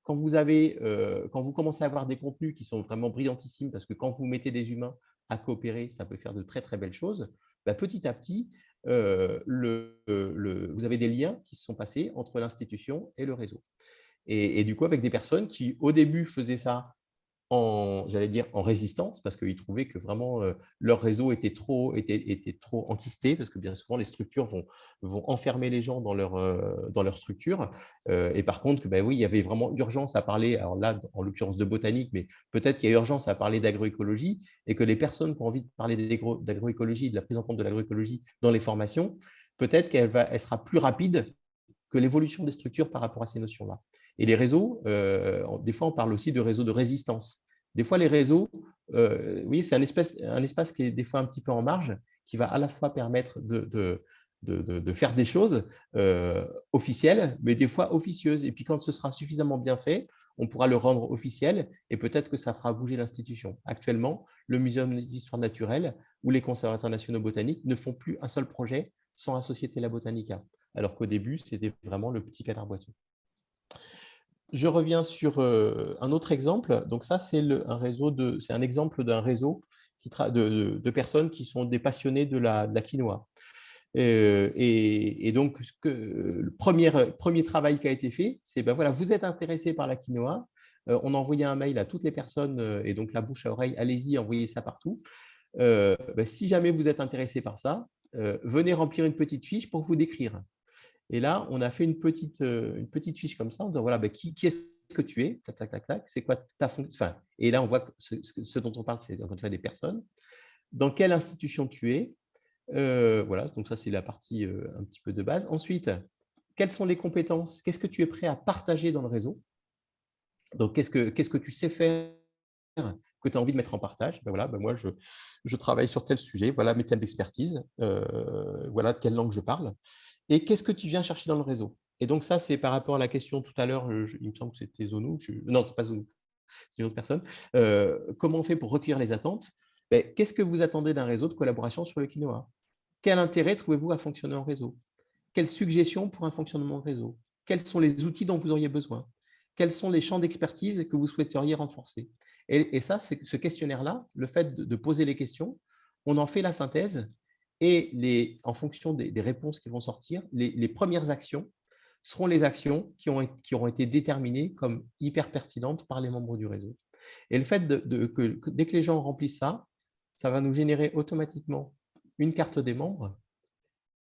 Quand vous commencez à avoir des contenus qui sont vraiment brillantissimes, parce que quand vous mettez des humains à coopérer, ça peut faire de très, très belles choses, petit à petit, vous avez des liens qui se sont passés entre l'institution et le réseau. Et du coup, avec des personnes qui, au début, faisaient ça j'allais dire en résistance, parce qu'ils trouvaient que vraiment leur réseau était trop enquisté, parce que bien souvent les structures vont enfermer les gens dans leur structure. Et par contre, oui, il y avait vraiment urgence à parler, alors là, en l'occurrence de botanique, mais peut-être qu'il y a urgence à parler d'agroécologie, et que les personnes qui ont envie de parler d'agroécologie, de la prise en compte de l'agroécologie dans les formations, peut-être qu'elle sera plus rapide que l'évolution des structures par rapport à ces notions-là. Et les réseaux, des fois, on parle aussi de réseaux de résistance. Des fois, les réseaux, oui, c'est un espace qui est des fois un petit peu en marge, qui va à la fois permettre de faire des choses officielles, mais des fois officieuses. Et puis, quand ce sera suffisamment bien fait, on pourra le rendre officiel et peut-être que ça fera bouger l'institution. Actuellement, le Muséum d'histoire naturelle ou les conservateurs nationaux botaniques ne font plus un seul projet sans associer Tela Botanica, alors qu'au début, c'était vraiment le petit canard boiteux. Je reviens sur un autre exemple. Donc ça, c'est un exemple d'un réseau de personnes qui sont des passionnés de la quinoa. Et donc, le premier travail qui a été fait, c'est voilà, vous êtes intéressé par la quinoa, on a envoyé un mail à toutes les personnes, et donc la bouche à oreille, allez-y, envoyez ça partout. Si jamais vous êtes intéressé par ça, venez remplir une petite fiche pour vous décrire. Et là, on a fait une petite fiche comme ça en disant voilà, qui est-ce que tu es, tac, tac, tac, tac, c'est quoi ta fonction, enfin, Et là, on voit que ce dont on parle, c'est encore une fois des personnes. Dans quelle institution tu es? Voilà, donc ça, c'est la partie un petit peu de base. Ensuite, quelles sont les compétences? Qu'est-ce que tu es prêt à partager dans le réseau? Donc, qu'est-ce que tu sais faire que tu as envie de mettre en partage? Ben voilà, ben moi, je travaille sur tel sujet, voilà mes thèmes d'expertise, voilà de quelle langue je parle. Et qu'est-ce que tu viens chercher dans le réseau? Et donc ça, c'est par rapport à la question tout à l'heure, il me semble que c'était Zonou, non, ce n'est pas Zonou, c'est une autre personne. Comment on fait pour recueillir les attentes? Ben, qu'est-ce que vous attendez d'un réseau de collaboration sur le quinoa? Quel intérêt trouvez-vous à fonctionner en réseau? Quelles suggestions pour un fonctionnement de réseau? Quels sont les outils dont vous auriez besoin? Quels sont les champs d'expertise que vous souhaiteriez renforcer? Et ça, ce questionnaire-là, le fait de poser les questions, on en fait la synthèse et en fonction des réponses qui vont sortir, les premières actions seront les actions qui auront été déterminées comme hyper pertinentes par les membres du réseau. Et le fait que dès que les gens remplissent ça, ça va nous générer automatiquement une carte des membres.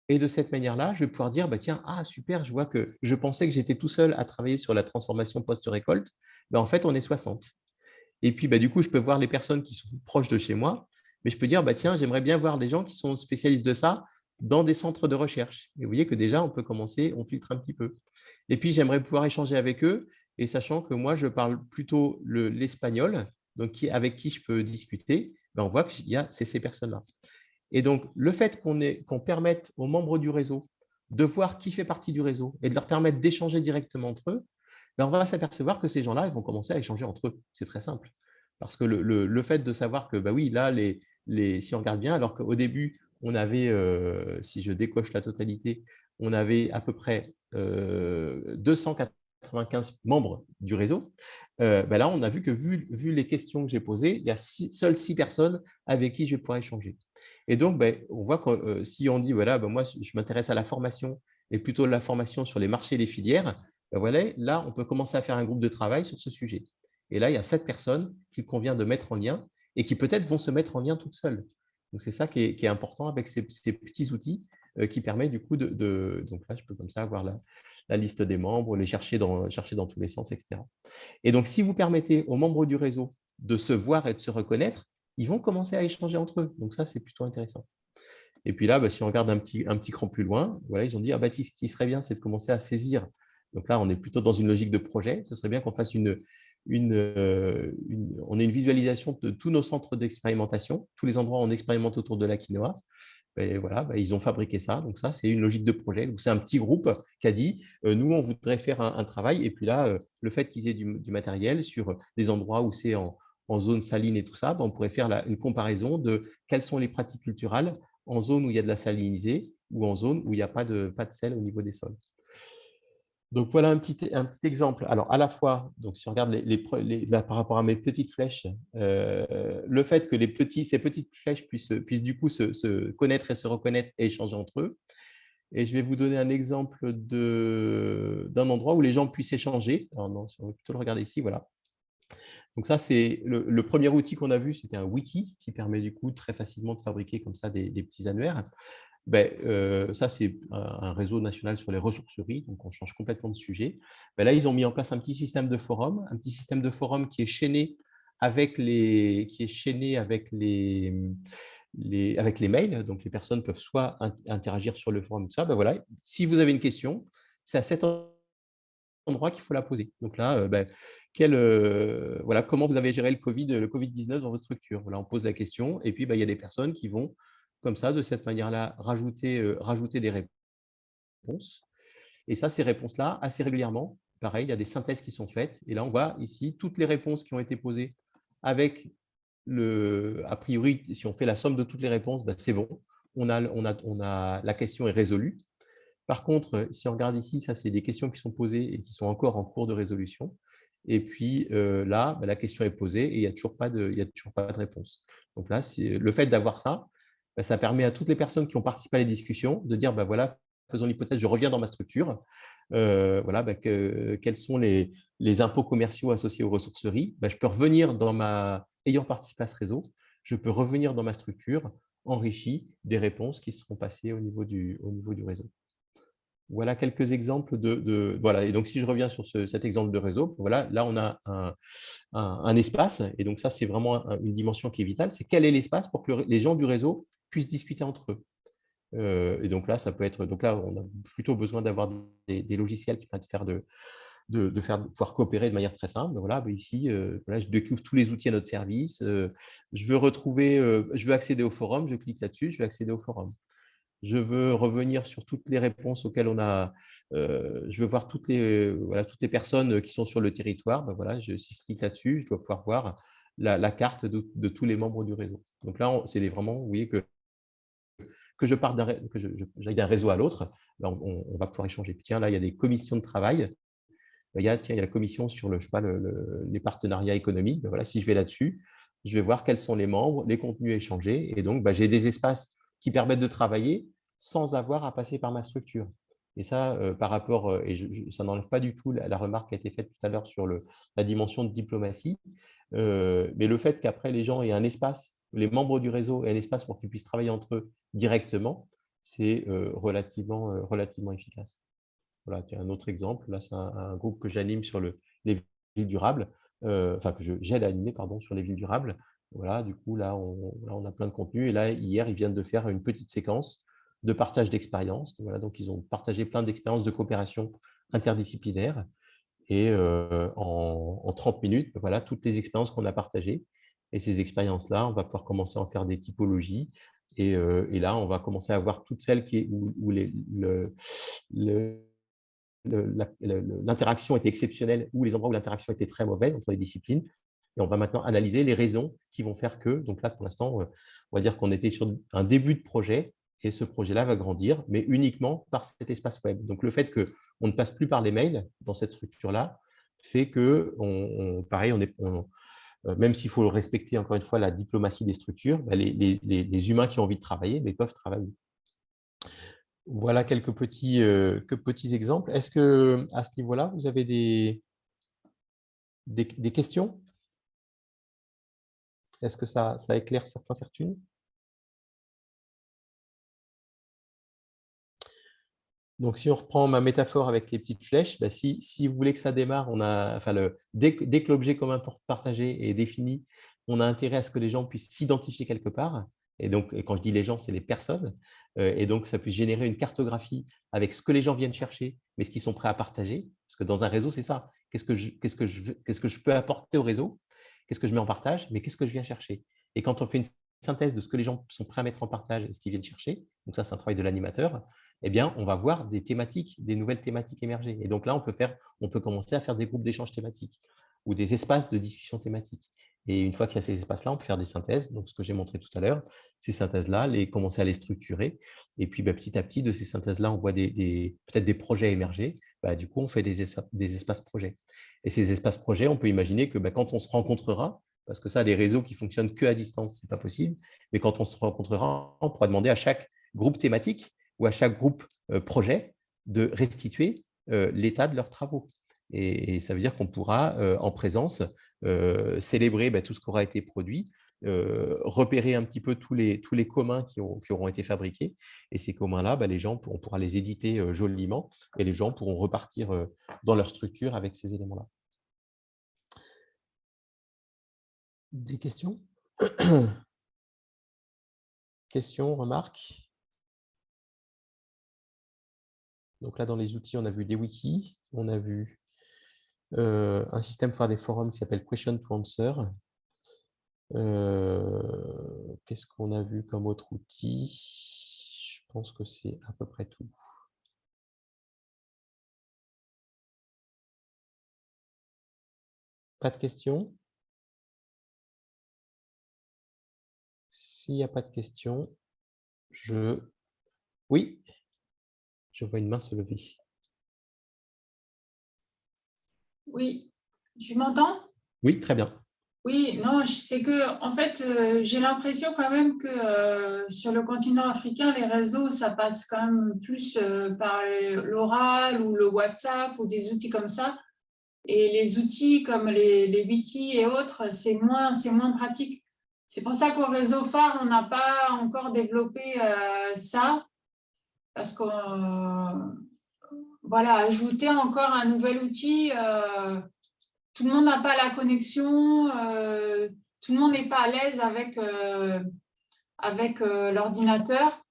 Et de cette manière-là, je vais pouvoir dire, bah, tiens, ah super, je vois que je pensais que j'étais tout seul à travailler sur la transformation post-récolte. En fait, on est 60. Et puis, bah, du coup, je peux voir les personnes qui sont proches de chez moi, mais je peux dire, bah, tiens, j'aimerais bien voir des gens qui sont spécialistes de ça dans des centres de recherche. Et vous voyez que déjà, on peut commencer, on filtre un petit peu. Et puis, j'aimerais pouvoir échanger avec eux, et sachant que moi, je parle plutôt l'espagnol, donc avec qui je peux discuter, on voit que c'est ces personnes-là. Et donc, le fait qu'on permette aux membres du réseau de voir qui fait partie du réseau et de leur permettre d'échanger directement entre eux, on va s'apercevoir que ces gens-là, ils vont commencer à échanger entre eux. C'est très simple. Parce que le fait de savoir que, bah oui, là, si on regarde bien, alors qu'au début, on avait, si je décoche la totalité, on avait à peu près 295 membres du réseau. Là, on a vu que, vu les questions que j'ai posées, il y a seules 6 personnes avec qui je vais pouvoir échanger. Et donc, on voit que si on dit, voilà, moi, je m'intéresse à la formation et plutôt la formation sur les marchés et les filières, voilà, là, on peut commencer à faire un groupe de travail sur ce sujet. Et là, il y a 7 personnes qu'il convient de mettre en lien et qui peut-être vont se mettre en lien toutes seules. Donc, c'est ça qui est important avec ces petits outils qui permettent du coup donc là, je peux comme ça avoir la liste des membres, les chercher dans tous les sens, etc. Et donc, si vous permettez aux membres du réseau de se voir et de se reconnaître, ils vont commencer à échanger entre eux. Donc ça, c'est plutôt intéressant. Et puis là, si on regarde un petit cran plus loin, voilà, ils ont dit, ce qui serait bien, c'est de commencer à saisir. Donc là, on est plutôt dans une logique de projet. Ce serait bien qu'on fasse on ait une visualisation de tous nos centres d'expérimentation, tous les endroits où on expérimente autour de la quinoa. Et voilà, ils ont fabriqué ça. Donc ça, c'est une logique de projet. Donc c'est un petit groupe qui a dit, nous, on voudrait faire un travail. Et puis là, le fait qu'ils aient du matériel sur les endroits où c'est en zone saline et tout ça, on pourrait faire une comparaison de quelles sont les pratiques culturales en zone où il y a de la salinisée ou en zone où il n'y a pas de sel au niveau des sols. Donc, voilà un petit exemple. Alors, à la fois, donc, si on regarde là, par rapport à mes petites flèches, le fait que ces petites flèches puissent du coup se connaître et se reconnaître et échanger entre eux. Et je vais vous donner un exemple d'un endroit où les gens puissent échanger. Alors, non, on va plutôt le regarder ici, voilà. Donc ça, c'est le premier outil qu'on a vu, c'était un wiki qui permet du coup très facilement de fabriquer comme ça des petits annuaires. Ça, c'est un réseau national sur les ressourceries, donc on change complètement de sujet. Là, ils ont mis en place un petit système de forum qui est chaîné avec les mails. Donc, les personnes peuvent soit interagir sur le forum, tout ça. Voilà. Si vous avez une question, c'est à cet endroit qu'il faut la poser. Donc là, voilà, comment vous avez géré le Covid-19 dans votre structure? Voilà, on pose la question et puis il y a des personnes qui vont, comme ça, de cette manière-là, rajouter des réponses. Et ça, ces réponses-là, assez régulièrement, pareil, il y a des synthèses qui sont faites. Et là, on voit ici toutes les réponses qui ont été posées avec a priori, si on fait la somme de toutes les réponses, c'est bon. La question est résolue. Par contre, si on regarde ici, ça, c'est des questions qui sont posées et qui sont encore en cours de résolution. Et puis là, la question est posée et il n'y a toujours pas de réponse. Donc là, le fait d'avoir ça, ça permet à toutes les personnes qui ont participé à la discussion de dire, voilà, faisons l'hypothèse, je reviens dans ma structure. Voilà, quels sont les impôts commerciaux associés aux ressourceries. Je peux revenir ayant participé à ce réseau, je peux revenir dans ma structure enrichie des réponses qui seront passées au niveau du réseau. Voilà quelques exemples voilà. Et donc, si je reviens sur cet exemple de réseau, voilà, là, on a un espace. Et donc, ça, c'est vraiment une dimension qui est vitale. C'est quel est l'espace pour que les gens du réseau puissent discuter entre eux. Et donc là, ça peut être… Donc là, on a plutôt besoin d'avoir des logiciels qui permettent de pouvoir coopérer de manière très simple. Voilà, ici, voilà, je découvre tous les outils à notre service. Je veux accéder au forum, je clique là-dessus, je vais accéder au forum. Je veux revenir sur toutes les réponses auxquelles on a… je veux voir toutes les personnes qui sont sur le territoire. Ben voilà, si je clique là-dessus, je dois pouvoir voir la carte de tous les membres du réseau. Donc là, c'est vraiment, vous voyez, que j'aille d'un réseau à l'autre, on va pouvoir échanger. Tiens, là, il y a des commissions de travail. Il y a la commission sur les partenariats économiques. Ben voilà, si je vais là-dessus, je vais voir quels sont les membres, les contenus échangés. Et donc, j'ai des espaces qui permettent de travailler sans avoir à passer par ma structure. Et ça, par rapport, et ça n'enlève pas du tout la remarque qui a été faite tout à l'heure sur la dimension de diplomatie, mais le fait qu'après les gens aient un espace, les membres du réseau aient un espace pour qu'ils puissent travailler entre eux directement, c'est relativement efficace. Voilà, un autre exemple, là c'est un groupe que j'anime sur les villes durables, enfin que j'aide à animer, pardon, sur les villes durables. Voilà, du coup, là on a plein de contenu. Et là, hier, ils viennent de faire une petite séquence de partage d'expériences. Voilà, donc ils ont partagé plein d'expériences de coopération interdisciplinaire. Et en 30 minutes, voilà, toutes les expériences qu'on a partagées. Et ces expériences-là, on va pouvoir commencer à en faire des typologies. Et là, on va commencer à voir toutes celles où l'interaction était exceptionnelle ou les endroits où l'interaction était très mauvaise entre les disciplines. Et on va maintenant analyser les raisons qui vont faire que… Donc là, pour l'instant, on va dire qu'on était sur un début de projet et ce projet-là va grandir, mais uniquement par cet espace web. Donc le fait qu'on ne passe plus par les mails dans cette structure-là fait que, pareil, même s'il faut respecter encore une fois la diplomatie des structures, les humains qui ont envie de travailler peuvent travailler. Voilà quelques petits exemples. Est-ce qu'à ce niveau-là, vous avez des questions? Est-ce que ça éclaire certaines? Donc, si on reprend ma métaphore avec les petites flèches, si vous voulez que ça démarre, dès que l'objet commun partagé est défini, on a intérêt à ce que les gens puissent s'identifier quelque part. Et quand je dis les gens, c'est les personnes. Et donc, ça puisse générer une cartographie avec ce que les gens viennent chercher, mais ce qu'ils sont prêts à partager. Parce que dans un réseau, c'est ça. Qu'est-ce que je peux apporter au réseau? Qu'est-ce que je mets en partage? Mais qu'est-ce que je viens chercher? Et quand on fait une synthèse de ce que les gens sont prêts à mettre en partage et ce qu'ils viennent chercher, donc ça, c'est un travail de l'animateur, eh bien, on va voir des nouvelles thématiques émerger. Et donc là, on peut commencer à faire des groupes d'échange thématiques ou des espaces de discussion thématique. Et une fois qu'il y a ces espaces-là, on peut faire des synthèses. Donc, ce que j'ai montré tout à l'heure, ces synthèses-là, commencer à les structurer. Et puis, petit à petit, de ces synthèses-là, on voit peut-être des projets émerger. Du coup, on fait des espaces projets. Et ces espaces projets, on peut imaginer que quand on se rencontrera, parce que ça, les réseaux qui fonctionnent qu'à distance, ce n'est pas possible, mais quand on se rencontrera, on pourra demander à chaque groupe thématique ou à chaque groupe projet de restituer l'état de leurs travaux. Et ça veut dire qu'on pourra, en présence, célébrer tout ce qui aura été produit, repérer un petit peu tous les communs qui auront été fabriqués. Et ces communs-là, on pourra les éditer joliment et les gens pourront repartir dans leur structure avec ces éléments-là. Des questions? Questions, remarques? Donc là, dans les outils, on a vu des wikis, on a vu un système pour faire des forums qui s'appelle Question to Answer. Qu'est-ce qu'on a vu comme autre outil? Je pense que c'est à peu près tout. Pas de questions? S'il n'y a pas de questions, oui, je vois une main se lever. Oui, tu m'entends? Oui, très bien. Oui, non, c'est que, en fait, j'ai l'impression quand même que sur le continent africain, les réseaux, ça passe quand même plus par l'oral ou le WhatsApp ou des outils comme ça. Et les outils comme les wikis et autres, c'est moins pratique. C'est pour ça qu'au réseau phare, on n'a pas encore développé ça, parce qu'on voilà, ajouter encore un nouvel outil. Tout le monde n'a pas la connexion, tout le monde n'est pas à l'aise avec l'ordinateur.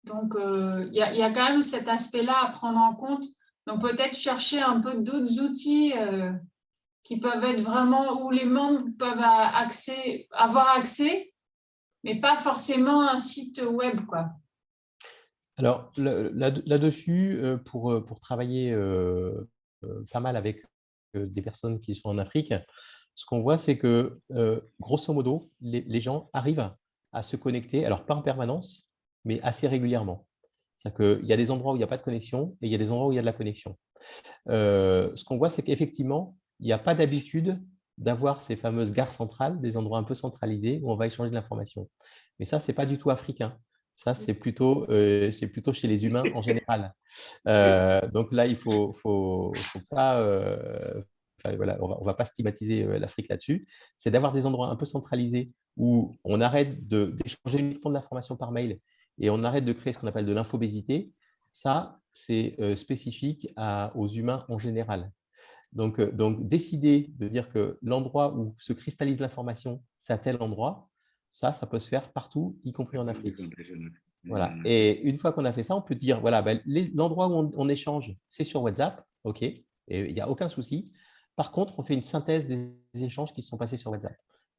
Donc, il y a quand même cet aspect-là à prendre en compte. Donc, peut-être chercher un peu d'autres outils qui peuvent être vraiment où les membres peuvent avoir accès, mais pas forcément un site web, quoi. Alors, là-dessus, pour travailler pas mal avec des personnes qui sont en Afrique, ce qu'on voit, c'est que, grosso modo, les gens arrivent à se connecter, alors pas en permanence, mais assez régulièrement. C'est-à-dire qu'il y a des endroits où il n'y a pas de connexion et il y a des endroits où il y a de la connexion. Ce qu'on voit, c'est qu'effectivement, il n'y a pas d'habitude d'avoir ces fameuses gares centrales, des endroits un peu centralisés où on va échanger de l'information. Mais ça, ce n'est pas du tout africain. Ça, c'est plutôt chez les humains en général. Donc là, il faut pas, voilà, on va pas stigmatiser l'Afrique là-dessus. C'est d'avoir des endroits un peu centralisés où on arrête d'échanger uniquement de l'information par mail et on arrête de créer ce qu'on appelle de l'infobésité. Ça, c'est spécifique aux humains en général. Donc, décider de dire que l'endroit où se cristallise l'information, c'est à tel endroit, ça peut se faire partout, y compris en Afrique. Voilà. Et une fois qu'on a fait ça, on peut dire, voilà, ben, l'endroit où on échange, c'est sur WhatsApp, OK, et il n'y a aucun souci. Par contre, on fait une synthèse des échanges qui se sont passés sur WhatsApp.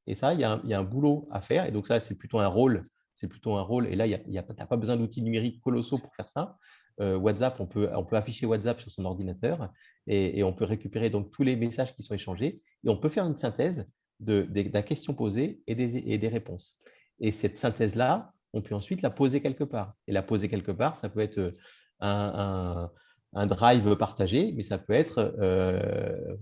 Et ça, il y a un boulot à faire. Et donc ça, c'est plutôt un rôle. Et là, tu n'as pas besoin d'outils numériques colossaux pour faire ça. WhatsApp, on peut afficher WhatsApp sur son ordinateur et on peut récupérer donc tous les messages qui sont échangés. Et on peut faire une synthèse de la question posée et des réponses. Et cette synthèse-là, on peut ensuite la poser quelque part. Et la poser quelque part, ça peut être un drive partagé, mais ça peut être,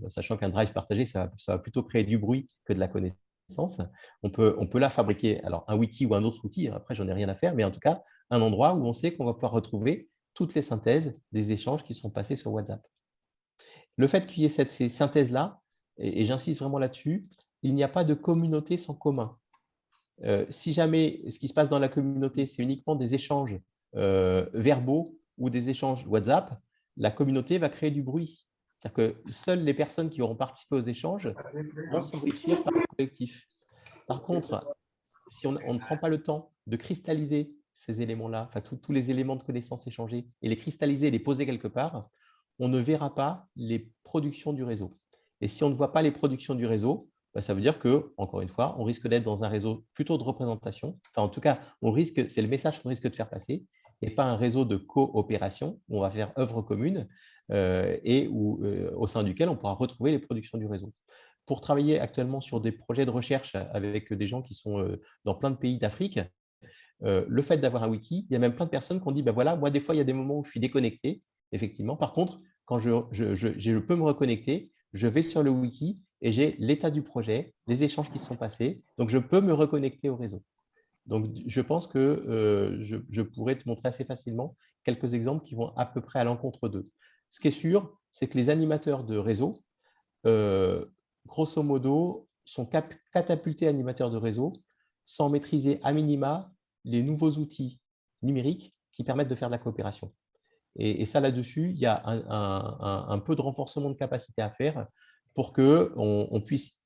sachant qu'un drive partagé, ça va plutôt créer du bruit que de la connaissance. On peut la fabriquer, alors un wiki ou un autre outil, après j'en ai rien à faire, mais en tout cas, un endroit où on sait qu'on va pouvoir retrouver toutes les synthèses des échanges qui sont passés sur WhatsApp. Le fait qu'il y ait ces synthèses-là, et j'insiste vraiment là-dessus, il n'y a pas de communauté sans commun. Si jamais ce qui se passe dans la communauté, c'est uniquement des échanges verbaux ou des échanges WhatsApp, la communauté va créer du bruit. C'est-à-dire que seules les personnes qui auront participé aux échanges vont s'enrichir par le collectif. Par contre, si on ne prend pas le temps de cristalliser ces éléments-là, enfin tous les éléments de connaissances échangés, et les cristalliser et les poser quelque part, on ne verra pas les productions du réseau. Et si on ne voit pas les productions du réseau, ça veut dire que, encore une fois, on risque d'être dans un réseau plutôt de représentation. Enfin, en tout cas, c'est le message qu'on risque de faire passer et pas un réseau de coopération où on va faire œuvre commune et au sein duquel on pourra retrouver les productions du réseau. Pour travailler actuellement sur des projets de recherche avec des gens qui sont dans plein de pays d'Afrique, le fait d'avoir un wiki, il y a même plein de personnes qui ont dit, ben voilà, moi, des fois, il y a des moments où je suis déconnecté, effectivement. Par contre, quand je peux me reconnecter, je vais sur le wiki et j'ai l'état du projet, les échanges qui se sont passés. Donc, je peux me reconnecter au réseau. Donc, je pense que je pourrais te montrer assez facilement quelques exemples qui vont à peu près à l'encontre d'eux. Ce qui est sûr, c'est que les animateurs de réseau, grosso modo, sont catapultés animateurs de réseau sans maîtriser à minima les nouveaux outils numériques qui permettent de faire de la coopération. Et ça, là-dessus, il y a un peu de renforcement de capacité à faire pour qu'on puisse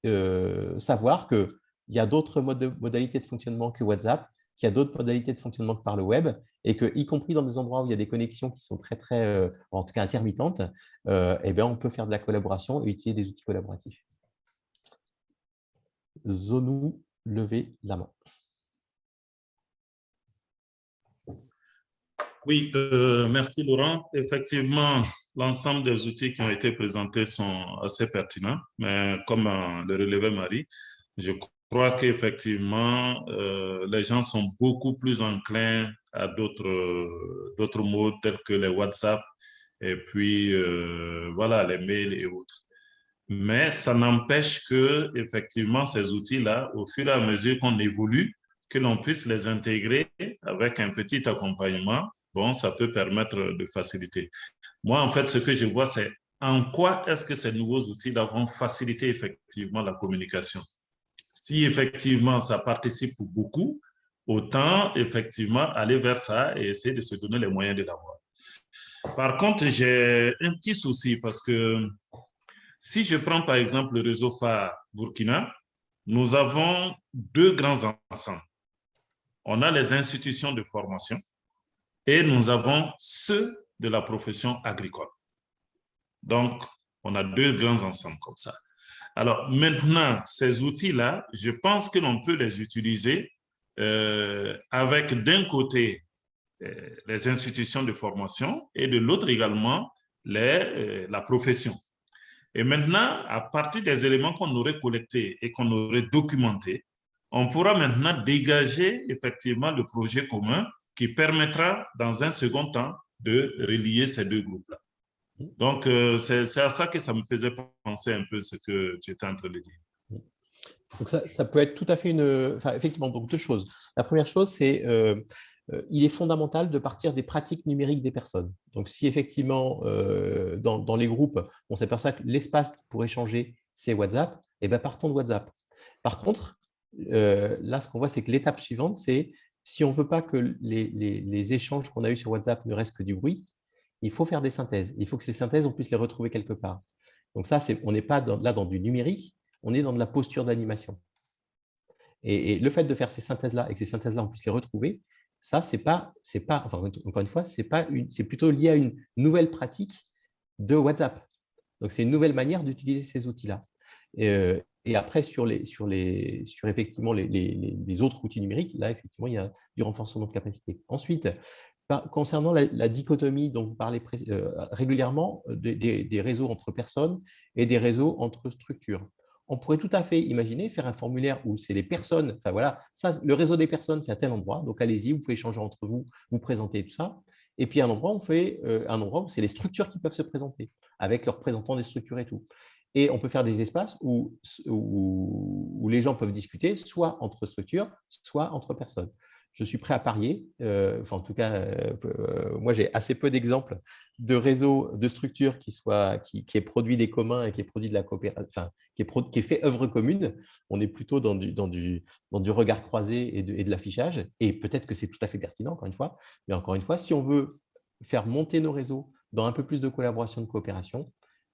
savoir qu'il y a d'autres modalités de fonctionnement que WhatsApp, qu'il y a d'autres modalités de fonctionnement que par le web, et que, y compris dans des endroits où il y a des connexions qui sont très, en tout cas intermittentes, eh bien, on peut faire de la collaboration et utiliser des outils collaboratifs. Zonou, levez la main. Oui, merci Laurent. Effectivement, l'ensemble des outils qui ont été présentés sont assez pertinents, mais comme le relevait Marie, je crois qu'effectivement, les gens sont beaucoup plus enclins à d'autres modes tels que les WhatsApp et puis voilà, les mails et autres. Mais ça n'empêche que effectivement ces outils-là, au fur et à mesure qu'on évolue, que l'on puisse les intégrer avec un petit accompagnement, bon, ça peut permettre de faciliter. Moi, en fait, ce que je vois, c'est en quoi est-ce que ces nouveaux outils-là vont faciliter effectivement la communication. Si effectivement ça participe pour beaucoup, autant effectivement aller vers ça et essayer de se donner les moyens de l'avoir. Par contre, j'ai un petit souci parce que si je prends par exemple le réseau phare Burkina, nous avons deux grands ensembles. On a les institutions de formation et nous avons ceux de la profession agricole. Donc, on a deux grands ensembles comme ça. Alors maintenant, ces outils-là, je pense que l'on peut les utiliser avec d'un côté les institutions de formation et de l'autre également la profession. Et maintenant, à partir des éléments qu'on aurait collectés et qu'on aurait documentés, on pourra maintenant dégager effectivement le projet commun qui permettra dans un second temps de relier ces deux groupes-là. Donc, c'est à ça que ça me faisait penser un peu ce que tu étais en train de dire. Donc ça peut être tout à fait effectivement, donc deux choses. La première chose, c'est il est fondamental de partir des pratiques numériques des personnes. Donc, si effectivement, dans les groupes, on s'aperçoit que l'espace pour échanger, c'est WhatsApp, eh bien, partons de WhatsApp. Par contre, là, ce qu'on voit, c'est que l'étape suivante, c'est si on ne veut pas que les échanges qu'on a eus sur WhatsApp ne restent que du bruit, il faut faire des synthèses. Il faut que ces synthèses, on puisse les retrouver quelque part. Donc ça, on n'est pas là dans du numérique, on est dans de la posture d'animation. Et le fait de faire ces synthèses-là et que ces synthèses-là, on puisse les retrouver, ça, enfin, encore une fois, c'est plutôt lié à une nouvelle pratique de WhatsApp. Donc, c'est une nouvelle manière d'utiliser ces outils-là. Et après, sur effectivement les autres outils numériques, là, effectivement, il y a du renforcement de capacité. Ensuite, concernant la dichotomie dont vous parlez régulièrement des réseaux entre personnes et des réseaux entre structures, on pourrait tout à fait imaginer faire un formulaire où c'est les personnes, enfin voilà, ça, le réseau des personnes, c'est à tel endroit, donc allez-y, vous pouvez échanger entre vous, vous présenter tout ça. Et puis un endroit où c'est les structures qui peuvent se présenter, avec leurs représentants des structures et tout. Et on peut faire des espaces où les gens peuvent discuter, soit entre structures, soit entre personnes. Je suis prêt à parier, enfin en tout cas, moi j'ai assez peu d'exemples de réseaux, de structures qui aient produit des communs et qui aient produit de la coopération, enfin qui aient fait œuvre commune. On est plutôt dans du regard croisé et de l'affichage. Et peut-être que c'est tout à fait pertinent, encore une fois. Mais encore une fois, si on veut faire monter nos réseaux dans un peu plus de collaboration, de coopération,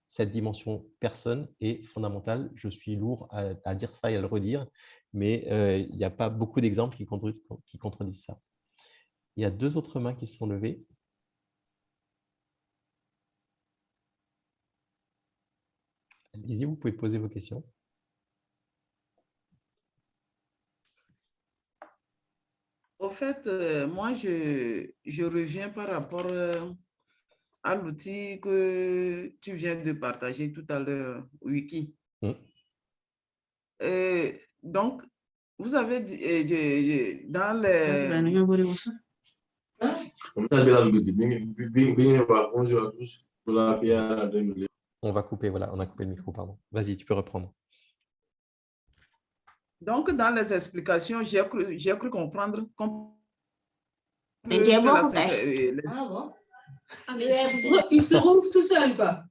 cette dimension personne est fondamentale. Je suis lourd à dire ça et à le redire, mais il n'y a pas beaucoup d'exemples qui contredisent ça. Il y a deux autres mains qui se sont levées. Allez-y, vous pouvez poser vos questions. Au fait, moi, je reviens par rapport à l'outil que tu viens de partager tout à l'heure, Wiki. Donc, vous avez dit, dans les... On va couper, voilà, on a coupé le micro, pardon. Vas-y, tu peux reprendre. Donc, dans les explications, j'ai cru comprendre il se rouvre tout seul, quoi.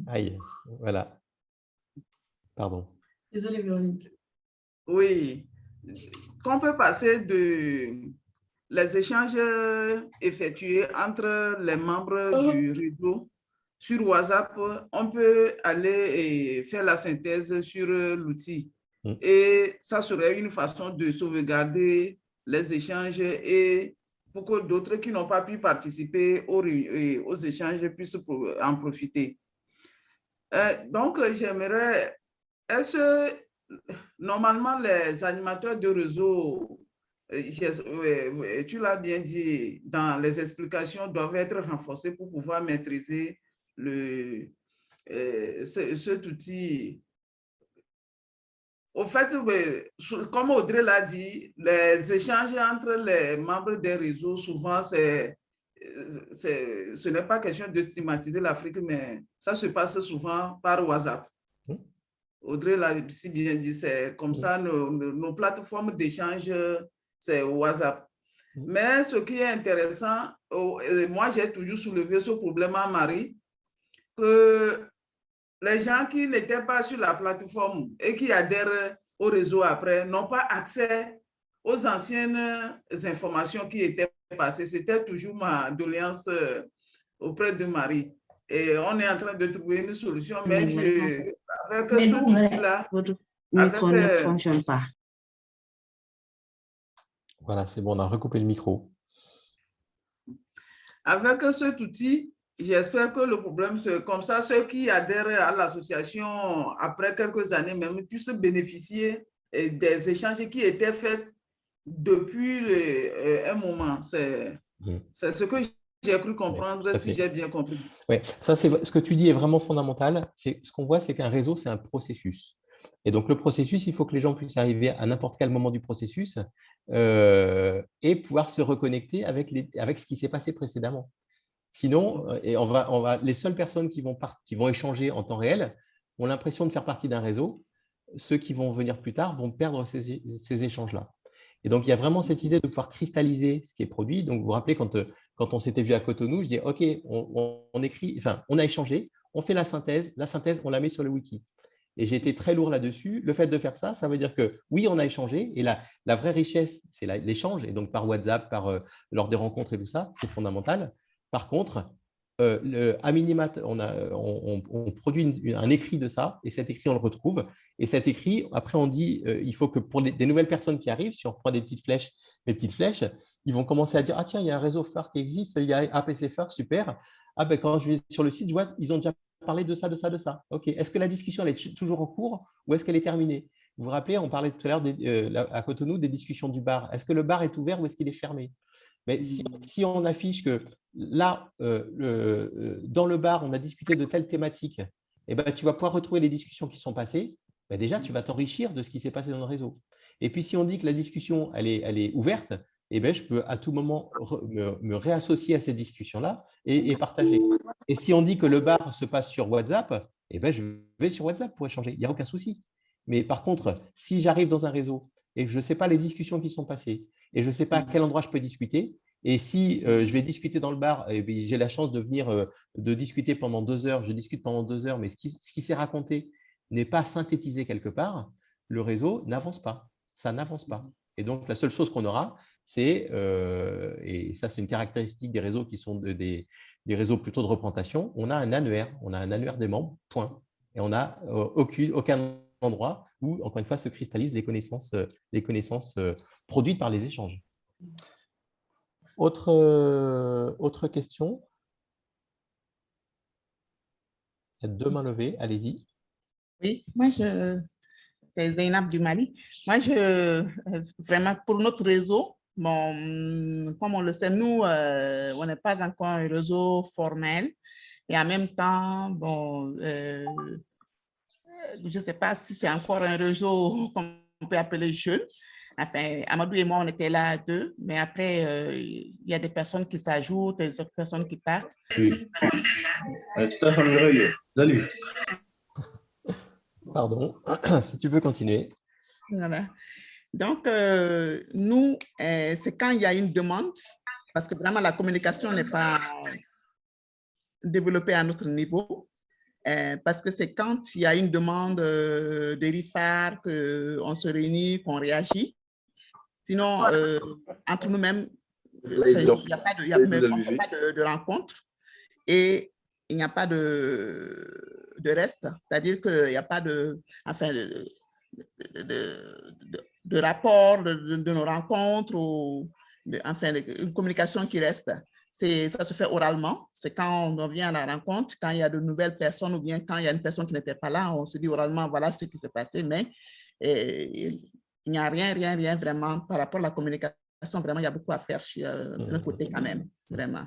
Aïe, voilà. Pardon. Désolée, Véronique. Oui, qu'on peut passer les échanges effectués entre les membres du réseau sur WhatsApp, on peut aller et faire la synthèse sur l'outil. Et ça serait une façon de sauvegarder les échanges et pour que d'autres qui n'ont pas pu participer aux échanges puissent en profiter. Donc, j'aimerais, est-ce que normalement les animateurs de réseau, tu l'as bien dit, dans les explications doivent être renforcés pour pouvoir maîtriser cet outil. Au fait, comme Audrey l'a dit, les échanges entre les membres des réseaux, souvent, ce n'est pas question de stigmatiser l'Afrique, mais ça se passe souvent par WhatsApp. Audrey l'a si bien dit, c'est comme ça, nos plateformes d'échange, c'est WhatsApp. Mais ce qui est intéressant, moi, j'ai toujours soulevé ce problème à Marie, que les gens qui n'étaient pas sur la plateforme et qui adhèrent au réseau après n'ont pas accès aux anciennes informations qui étaient passées. C'était toujours ma doléance auprès de Marie. Et on est en train de trouver une solution, mais avec cet outil-là, votre micro ne fonctionne pas. Voilà, c'est bon, on a recoupé le micro. Avec cet outil, j'espère que le problème, c'est comme ça, ceux qui adhèrent à l'association après quelques années même puissent bénéficier des échanges qui étaient faits depuis un moment. C'est ce que j'ai cru comprendre, si j'ai bien compris. Oui, ça, ce que tu dis est vraiment fondamental. Ce qu'on voit, c'est qu'un réseau, c'est un processus. Et donc, le processus, il faut que les gens puissent arriver à n'importe quel moment du processus et pouvoir se reconnecter avec ce qui s'est passé précédemment. Sinon, les seules personnes qui vont échanger en temps réel ont l'impression de faire partie d'un réseau. Ceux qui vont venir plus tard vont perdre ces échanges-là. Et donc, il y a vraiment cette idée de pouvoir cristalliser ce qui est produit. Donc, vous vous rappelez, quand on s'était vu à Cotonou, je disais, OK, on a échangé, on fait la synthèse, on la met sur le wiki. Et j'ai été très lourd là-dessus. Le fait de faire ça, ça veut dire que oui, on a échangé. Et la vraie richesse, c'est l'échange. Et donc, par WhatsApp, lors des rencontres et tout ça, c'est fondamental. Par contre, à minima, on produit un écrit de ça. Et cet écrit, on le retrouve. Et cet écrit, après, on dit, il faut que pour des nouvelles personnes qui arrivent, si on reprend des petites flèches, ils vont commencer à dire, ah tiens, il y a un réseau phare qui existe, il y a APC phare, super. Ah ben, quand je vais sur le site, je vois, ils ont déjà parler de ça, de ça, de ça. OK. Est-ce que la discussion elle est toujours en cours ou est-ce qu'elle est terminée? Vous vous rappelez, on parlait tout à l'heure à Cotonou des discussions du bar. Est-ce que le bar est ouvert ou est-ce qu'il est fermé? Mais si on affiche que là, dans le bar, on a discuté de telle thématique, eh ben, tu vas pouvoir retrouver les discussions qui sont passées. Ben, déjà, tu vas t'enrichir de ce qui s'est passé dans le réseau. Et puis, si on dit que la discussion elle est ouverte, eh ben, je peux à tout moment me réassocier à cette discussion-là et partager. Et si on dit que le bar se passe sur WhatsApp, eh ben, je vais sur WhatsApp pour échanger. Il n'y a aucun souci. Mais par contre, si j'arrive dans un réseau et que je ne sais pas les discussions qui sont passées et je ne sais pas à quel endroit je peux discuter, et si je vais discuter dans le bar, j'ai la chance de venir de discuter pendant 2 heures, je discute pendant 2 heures, mais ce qui s'est raconté n'est pas synthétisé quelque part, le réseau n'avance pas. Ça n'avance pas. Et donc, la seule chose qu'on aura, c'est, et ça c'est une caractéristique des réseaux qui sont des réseaux plutôt de représentation, on a un annuaire des membres, point. Et on n'a aucun endroit où, encore une fois, se cristallisent les connaissances produites par les échanges. Autre question? Il y a 2 mains levées, allez-y. Oui, moi c'est Zainab du Mali. Moi, vraiment, pour notre réseau, bon, comme on le sait, nous, on n'est pas encore un réseau formel. Et en même temps, bon, je ne sais pas si c'est encore un réseau qu'on peut appeler jeune. Enfin, Amadou et moi, on était là à 2, mais après, il y a des personnes qui s'ajoutent, des autres personnes qui partent. Oui. Salut. Pardon, si tu peux continuer. Voilà. Donc, nous, c'est quand il y a une demande, parce que vraiment la communication n'est pas développée à notre niveau, parce que c'est quand il y a une demande de RIFAR qu'on se réunit, qu'on réagit. Sinon, entre nous-mêmes, il n'y a pas de rencontre et il n'y a pas de reste, c'est-à-dire qu'il n'y a pas de rapport de nos rencontres ou une communication qui reste. Ça se fait oralement. C'est quand on vient à la rencontre, quand il y a de nouvelles personnes ou bien quand il y a une personne qui n'était pas là, on se dit oralement, voilà ce qui s'est passé, mais il n'y a rien vraiment par rapport à la communication. Vraiment, il y a beaucoup à faire de notre côté quand même, vraiment.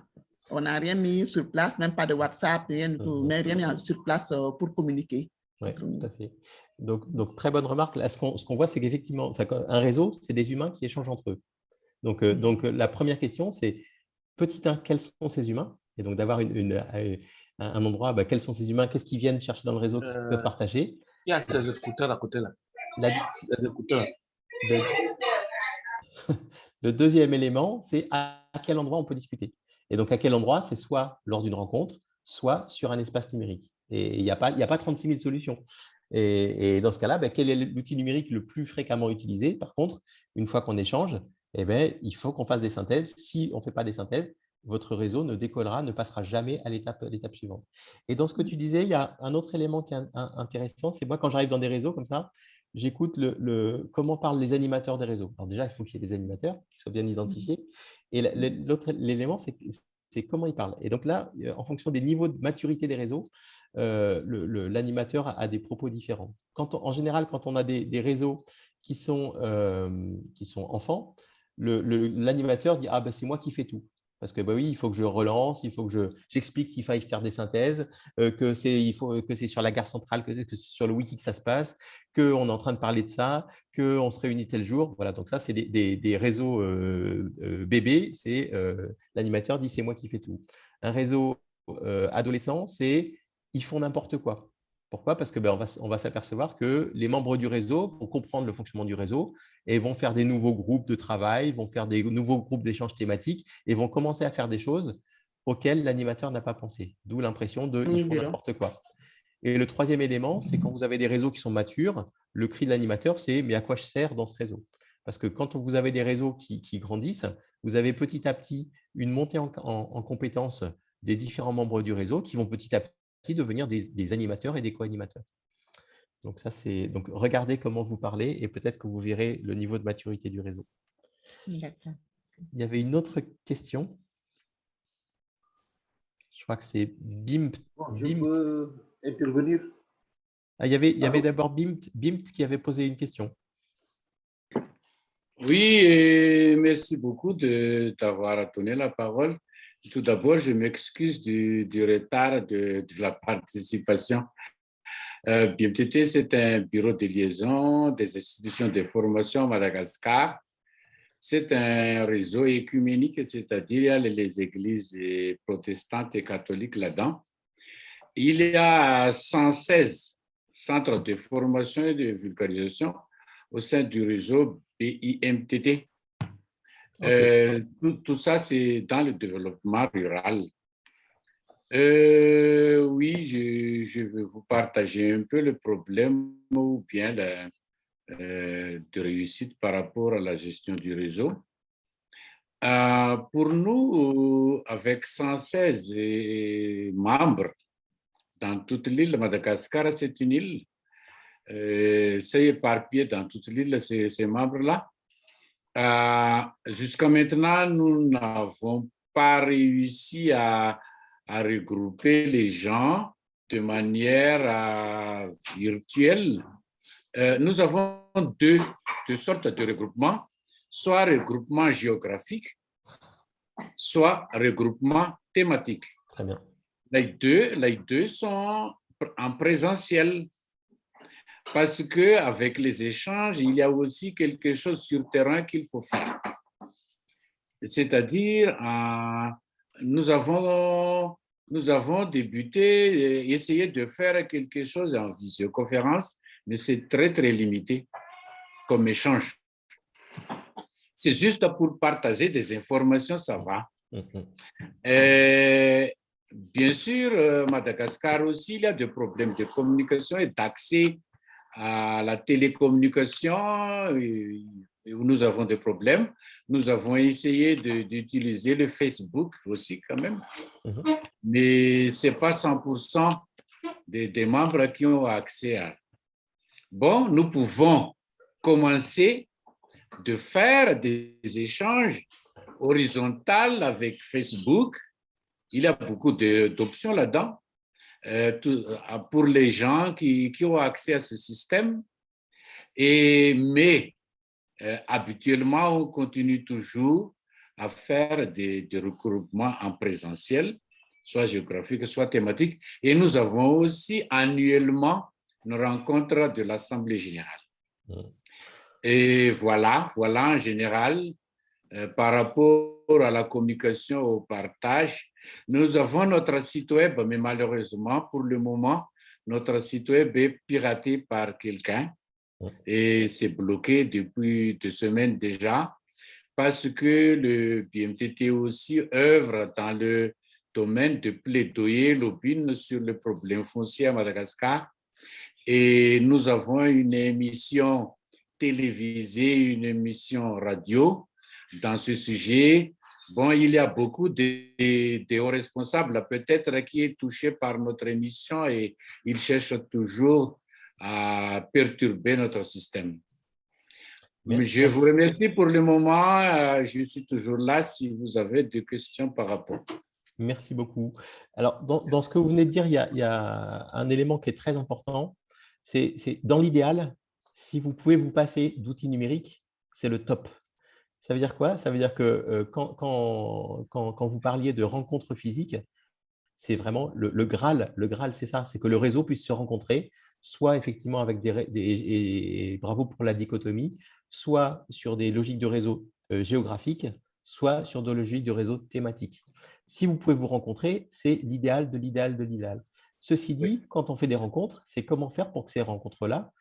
On n'a rien mis sur place, même pas de WhatsApp, rien du tout, mais rien mis sur place pour communiquer. Oui, tout à fait. Donc, très bonne remarque. Là, ce qu'on voit, c'est qu'effectivement, un réseau, c'est des humains qui échangent entre eux. Donc, la première question, c'est petit 1, quels sont ces humains? Et donc, d'avoir un endroit, quels sont ces humains? Qu'est-ce qu'ils viennent chercher dans le réseau? Qu'est-ce qu'ils peuvent partager? Il y a des écouteurs à côté là. Des écouteurs. Le deuxième élément, c'est à quel endroit on peut discuter. Et donc, à quel endroit? C'est soit lors d'une rencontre, soit sur un espace numérique. Et il n'y a pas 36 000 solutions. Et dans ce cas-là, quel est l'outil numérique le plus fréquemment utilisé? Par contre, une fois qu'on échange, il faut qu'on fasse des synthèses. Si on ne fait pas des synthèses, votre réseau ne décollera, ne passera jamais à l'étape suivante. Et dans ce que tu disais, il y a un autre élément qui est intéressant, c'est moi quand j'arrive dans des réseaux comme ça, j'écoute comment parlent les animateurs des réseaux. Alors déjà, il faut qu'il y ait des animateurs qui soient bien identifiés. Et l'autre élément, c'est comment ils parlent. Et donc là, en fonction des niveaux de maturité des réseaux, l'animateur a des propos différents. En général, quand on a des réseaux qui sont enfants, l'animateur dit « Ah, ben, c'est moi qui fais tout ». Parce que bah oui, il faut que je relance, il faut que j'explique qu'il faille faire des synthèses, que c'est sur la gare centrale, que c'est sur le wiki que ça se passe, qu'on est en train de parler de ça, qu'on se réunit tel jour. Voilà, donc ça, c'est des réseaux bébés. C'est l'animateur dit « c'est moi qui fais tout ». Un réseau adolescent, c'est « ils font n'importe quoi ». Pourquoi? Parce que on va s'apercevoir que les membres du réseau vont comprendre le fonctionnement du réseau et vont faire des nouveaux groupes de travail, vont faire des nouveaux groupes d'échanges thématiques et vont commencer à faire des choses auxquelles l'animateur n'a pas pensé. D'où l'impression de « ils font n'importe quoi ». Et le troisième élément, c'est quand vous avez des réseaux qui sont matures, le cri de l'animateur, c'est « mais à quoi je sers dans ce réseau ?» Parce que quand vous avez des réseaux qui grandissent, vous avez petit à petit une montée en compétences des différents membres du réseau qui vont petit à petit devenir des animateurs et des co-animateurs. Donc ça, donc regardez comment vous parlez et peut-être que vous verrez le niveau de maturité du réseau. D'accord. Il y avait une autre question. Je crois que c'est Bimt. Bon, je peux intervenir? Ah, il y avait d'abord Bimt qui avait posé une question. Oui, et merci beaucoup d'avoir donné la parole. Tout d'abord, je m'excuse du retard de la participation. BMTT, c'est un bureau de liaison des institutions de formation à Madagascar. C'est un réseau écuménique, c'est-à-dire il y a les églises protestantes et catholiques là-dedans. Il y a 116 centres de formation et de vulgarisation au sein du réseau BIMTT. Okay. Tout ça, c'est dans le développement rural. Oui, je vais vous partager un peu le problème ou bien de réussite par rapport à la gestion du réseau. Pour nous, avec 116 membres dans toute l'île, Madagascar, c'est une île. C'est éparpillé dans toute l'île, ces membres-là. Jusqu'à maintenant, nous n'avons pas réussi à regrouper les gens de manière virtuelle. Nous avons deux sortes de regroupements, soit regroupement géographique, soit regroupement thématique. Très bien. Les deux sont en présentiel. Parce qu'avec les échanges, il y a aussi quelque chose sur le terrain qu'il faut faire. C'est-à-dire, nous avons débuté, essayé de faire quelque chose en visioconférence, mais c'est très, très limité comme échange. C'est juste pour partager des informations, ça va. Bien sûr, Madagascar aussi, il y a des problèmes de communication et d'accès à la télécommunication, où nous avons des problèmes. Nous avons essayé d'utiliser le Facebook aussi quand même, mais ce n'est pas 100% des membres qui ont accès à. Bon, nous pouvons commencer de faire des échanges horizontaux avec Facebook. Il y a beaucoup d'options là-dedans. Pour les gens qui ont accès à ce système. Mais habituellement, on continue toujours à faire des regroupements en présentiel, soit géographique, soit thématique. Et nous avons aussi annuellement une rencontre de l'Assemblée générale. Et voilà en général, par rapport à la communication, au partage. Nous avons notre site web, mais malheureusement, pour le moment, notre site web est piraté par quelqu'un et c'est bloqué depuis 2 semaines déjà parce que le BMTT aussi œuvre dans le domaine de plaidoyer, lobbying sur le problème foncier à Madagascar. Et nous avons une émission télévisée, une émission radio dans ce sujet Bon, il y a beaucoup de hauts responsables, peut-être, qui est touché par notre émission et ils cherchent toujours à perturber notre système. Je vous remercie pour le moment. Je suis toujours là si vous avez des questions par rapport. Merci beaucoup. Alors, dans ce que vous venez de dire, il y a un élément qui est très important. C'est dans l'idéal, si vous pouvez vous passer d'outils numériques, c'est le top. Ça veut dire quoi? Ça veut dire que quand vous parliez de rencontres physiques, c'est vraiment le Graal. Le Graal, c'est ça, c'est que le réseau puisse se rencontrer, soit effectivement avec et bravo pour la dichotomie, soit sur des logiques de réseau géographiques, soit sur des logiques de réseau thématiques. Si vous pouvez vous rencontrer, c'est l'idéal de l'idéal de l'idéal. Ceci dit, quand on fait des rencontres, c'est comment faire pour que ces rencontres-là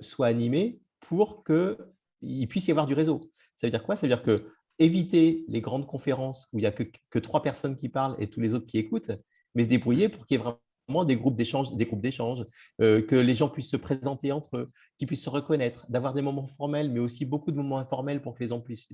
soient animées pour qu'il puisse y avoir du réseau. Ça veut dire quoi? Ça veut dire que éviter les grandes conférences où il n'y a que 3 personnes qui parlent et tous les autres qui écoutent, mais se débrouiller pour qu'il y ait vraiment des groupes d'échange, que les gens puissent se présenter entre eux, qu'ils puissent se reconnaître, d'avoir des moments formels, mais aussi beaucoup de moments informels pour que les gens puissent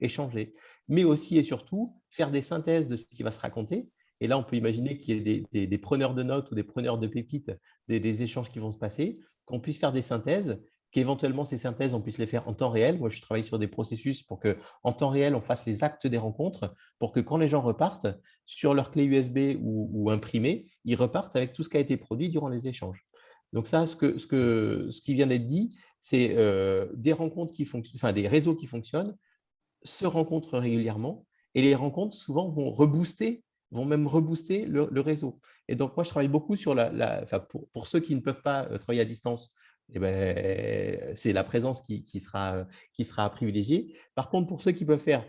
échanger, mais aussi et surtout faire des synthèses de ce qui va se raconter. Et là, on peut imaginer qu'il y ait des preneurs de notes ou des preneurs de pépites, des échanges qui vont se passer, qu'on puisse faire des synthèses, qu'éventuellement ces synthèses, on puisse les faire en temps réel. Moi, je travaille sur des processus pour qu'en temps réel, on fasse les actes des rencontres, pour que quand les gens repartent, sur leur clé USB ou imprimée, ils repartent avec tout ce qui a été produit durant les échanges. Donc ça, ce qui vient d'être dit, c'est des rencontres qui fonctionnent, enfin des réseaux qui fonctionnent, se rencontrent régulièrement, et les rencontres souvent vont même rebooster le réseau. Et donc moi, je travaille beaucoup sur pour ceux qui ne peuvent pas travailler à distance, eh ben, c'est la présence qui sera privilégiée. Par contre, pour ceux qui peuvent faire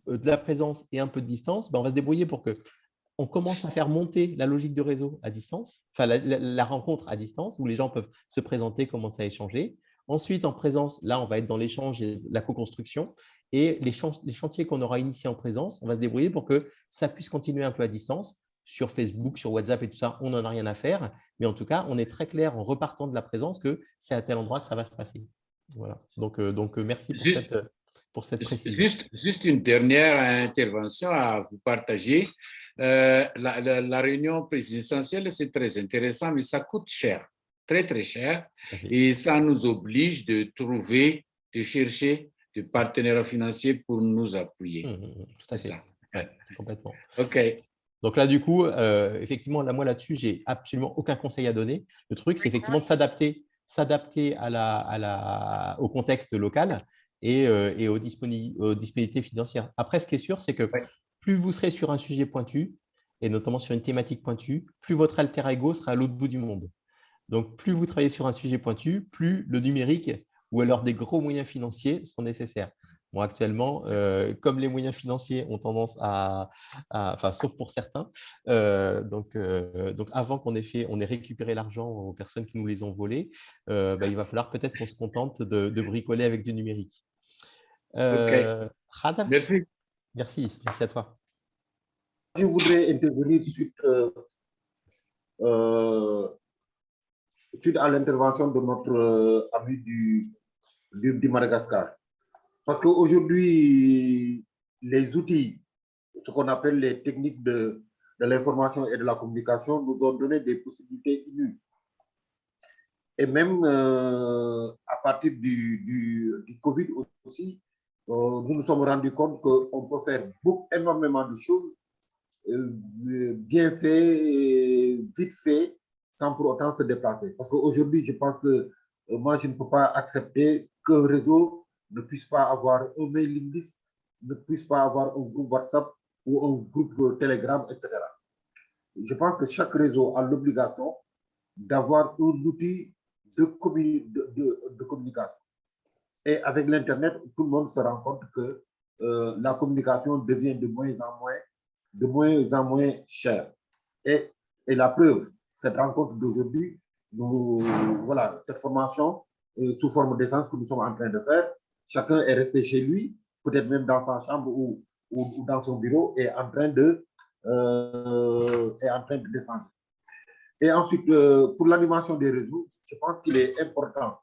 de la présence et un peu de distance, ben, on va se débrouiller pour qu'on commence à faire monter la logique de réseau à distance, enfin la rencontre à distance, où les gens peuvent se présenter, commencer à échanger. Ensuite, en présence, là, on va être dans l'échange et la co-construction. Et les chantiers qu'on aura initiés en présence, on va se débrouiller pour que ça puisse continuer un peu à distance. Sur Facebook, sur WhatsApp et tout ça, on n'en a rien à faire. Mais en tout cas, on est très clair en repartant de la présence que c'est à tel endroit que ça va se passer. Voilà. Donc merci pour cette précision. Juste une dernière intervention à vous partager. La réunion présidentielle, c'est très intéressant, mais ça coûte cher, très, très cher. Et ça nous oblige de chercher des partenaires financiers pour nous appuyer. Tout à fait. Ça. Ouais, complètement. OK. Donc là, du coup, effectivement, moi là-dessus, j'ai absolument aucun conseil à donner. Le truc, c'est effectivement de s'adapter au contexte local et aux disponibilités financières. Après, ce qui est sûr, c'est que plus vous serez sur un sujet pointu, et notamment sur une thématique pointue, plus votre alter ego sera à l'autre bout du monde. Donc, plus vous travaillez sur un sujet pointu, plus le numérique ou alors des gros moyens financiers sont nécessaires. Bon, actuellement, comme les moyens financiers ont tendance enfin, sauf pour certains, donc avant qu'on ait récupéré l'argent aux personnes qui nous les ont volés, il va falloir peut-être qu'on se contente de bricoler avec du numérique. OK. Merci. Merci à toi. Je voudrais intervenir suite à l'intervention de notre ami du Madagascar. Parce qu'aujourd'hui, les outils, ce qu'on appelle les techniques de l'information et de la communication, nous ont donné des possibilités inouïes. Et même à partir du Covid aussi, nous nous sommes rendus compte qu'on peut faire énormément de choses bien fait, vite fait, sans pour autant se déplacer. Parce qu'aujourd'hui, je pense que moi, je ne peux pas accepter qu'un réseau ne puisse pas avoir un mailing list, ne puisse pas avoir un groupe WhatsApp ou un groupe Telegram, etc. Je pense que chaque réseau a l'obligation d'avoir un outil de communication. Et avec l'Internet, tout le monde se rend compte que la communication devient de moins en moins chère. Et la preuve, cette rencontre d'aujourd'hui, voilà, cette formation sous forme d'essence que nous sommes en train de faire, chacun est resté chez lui, peut-être même dans sa chambre ou dans son bureau, et en train d'échanger. Et ensuite, pour l'animation des réseaux, je pense qu'il est important,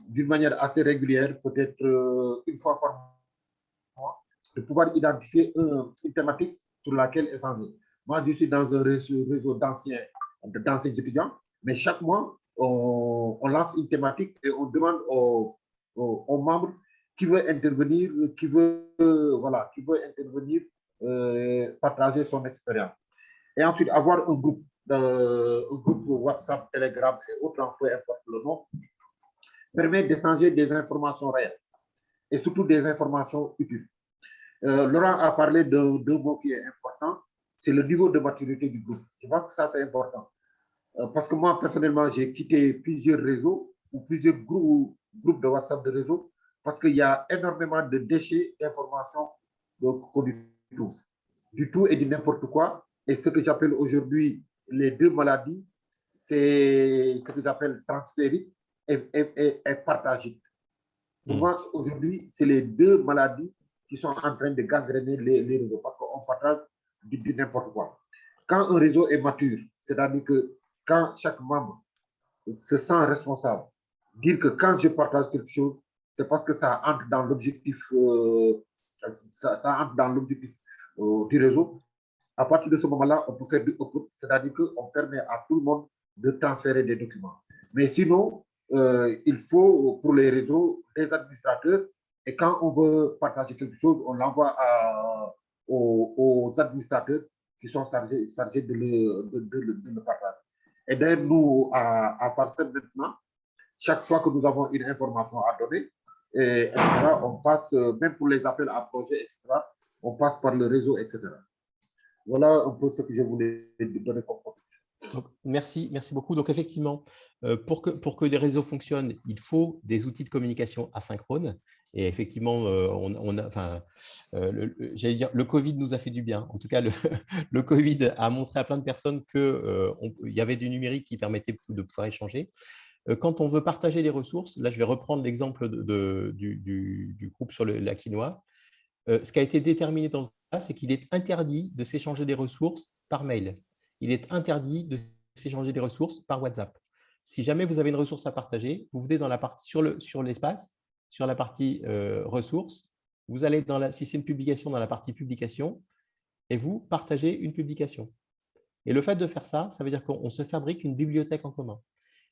d'une manière assez régulière, peut-être une fois par mois, de pouvoir identifier une thématique sur laquelle échanger. Moi, je suis dans un réseau d'anciens étudiants, mais chaque mois, on lance une thématique et on demande aux membres qui veut intervenir, qui veut intervenir, partager son expérience. Et ensuite, avoir un groupe WhatsApp, Telegram et autres, peu importe le nom, permet d'échanger des informations réelles et surtout des informations utiles. Laurent a parlé d'un mot qui est important, c'est le niveau de maturité du groupe. Je pense que ça, c'est important. Parce que moi, personnellement, j'ai quitté plusieurs réseaux ou plusieurs groupes de WhatsApp de réseau parce qu'il y a énormément de déchets d'informations qu'on trouve. Du tout et du n'importe quoi. Et ce que j'appelle aujourd'hui les deux maladies, c'est ce que j'appelle transférite et partagite. Pour moi, aujourd'hui, c'est les deux maladies qui sont en train de gangréner les réseaux parce qu'on partage du n'importe quoi. Quand un réseau est mature, c'est-à-dire que quand chaque membre se sent responsable, dire que quand je partage quelque chose, c'est parce que ça entre dans l'objectif du réseau. À partir de ce moment-là, on peut faire du output, c'est-à-dire qu'on permet à tout le monde de transférer des documents. Mais sinon, il faut pour les réseaux des administrateurs et quand on veut partager quelque chose, on l'envoie aux administrateurs qui sont chargés de le partager. Et d'ailleurs, nous, à Farcem maintenant, chaque fois que nous avons une information à donner, etc., on passe, même pour les appels à projets, etc., on passe par le réseau, etc. Voilà un peu ce que je voulais donner comme contribution. Merci beaucoup. Donc, effectivement, pour que des réseaux fonctionnent, il faut des outils de communication asynchrone. Et effectivement, j'allais dire, le Covid nous a fait du bien. En tout cas, le Covid a montré à plein de personnes qu'il y avait du numérique qui permettait de pouvoir échanger. Quand on veut partager des ressources, là, je vais reprendre l'exemple du groupe sur la quinoa. Ce qui a été déterminé dans le cas, c'est qu'il est interdit de s'échanger des ressources par mail. Il est interdit de s'échanger des ressources par WhatsApp. Si jamais vous avez une ressource à partager, vous venez dans la partie sur l'espace, sur la partie ressources, vous allez si c'est une publication, dans la partie publication, et vous partagez une publication. Et le fait de faire ça, ça veut dire qu'on se fabrique une bibliothèque en commun.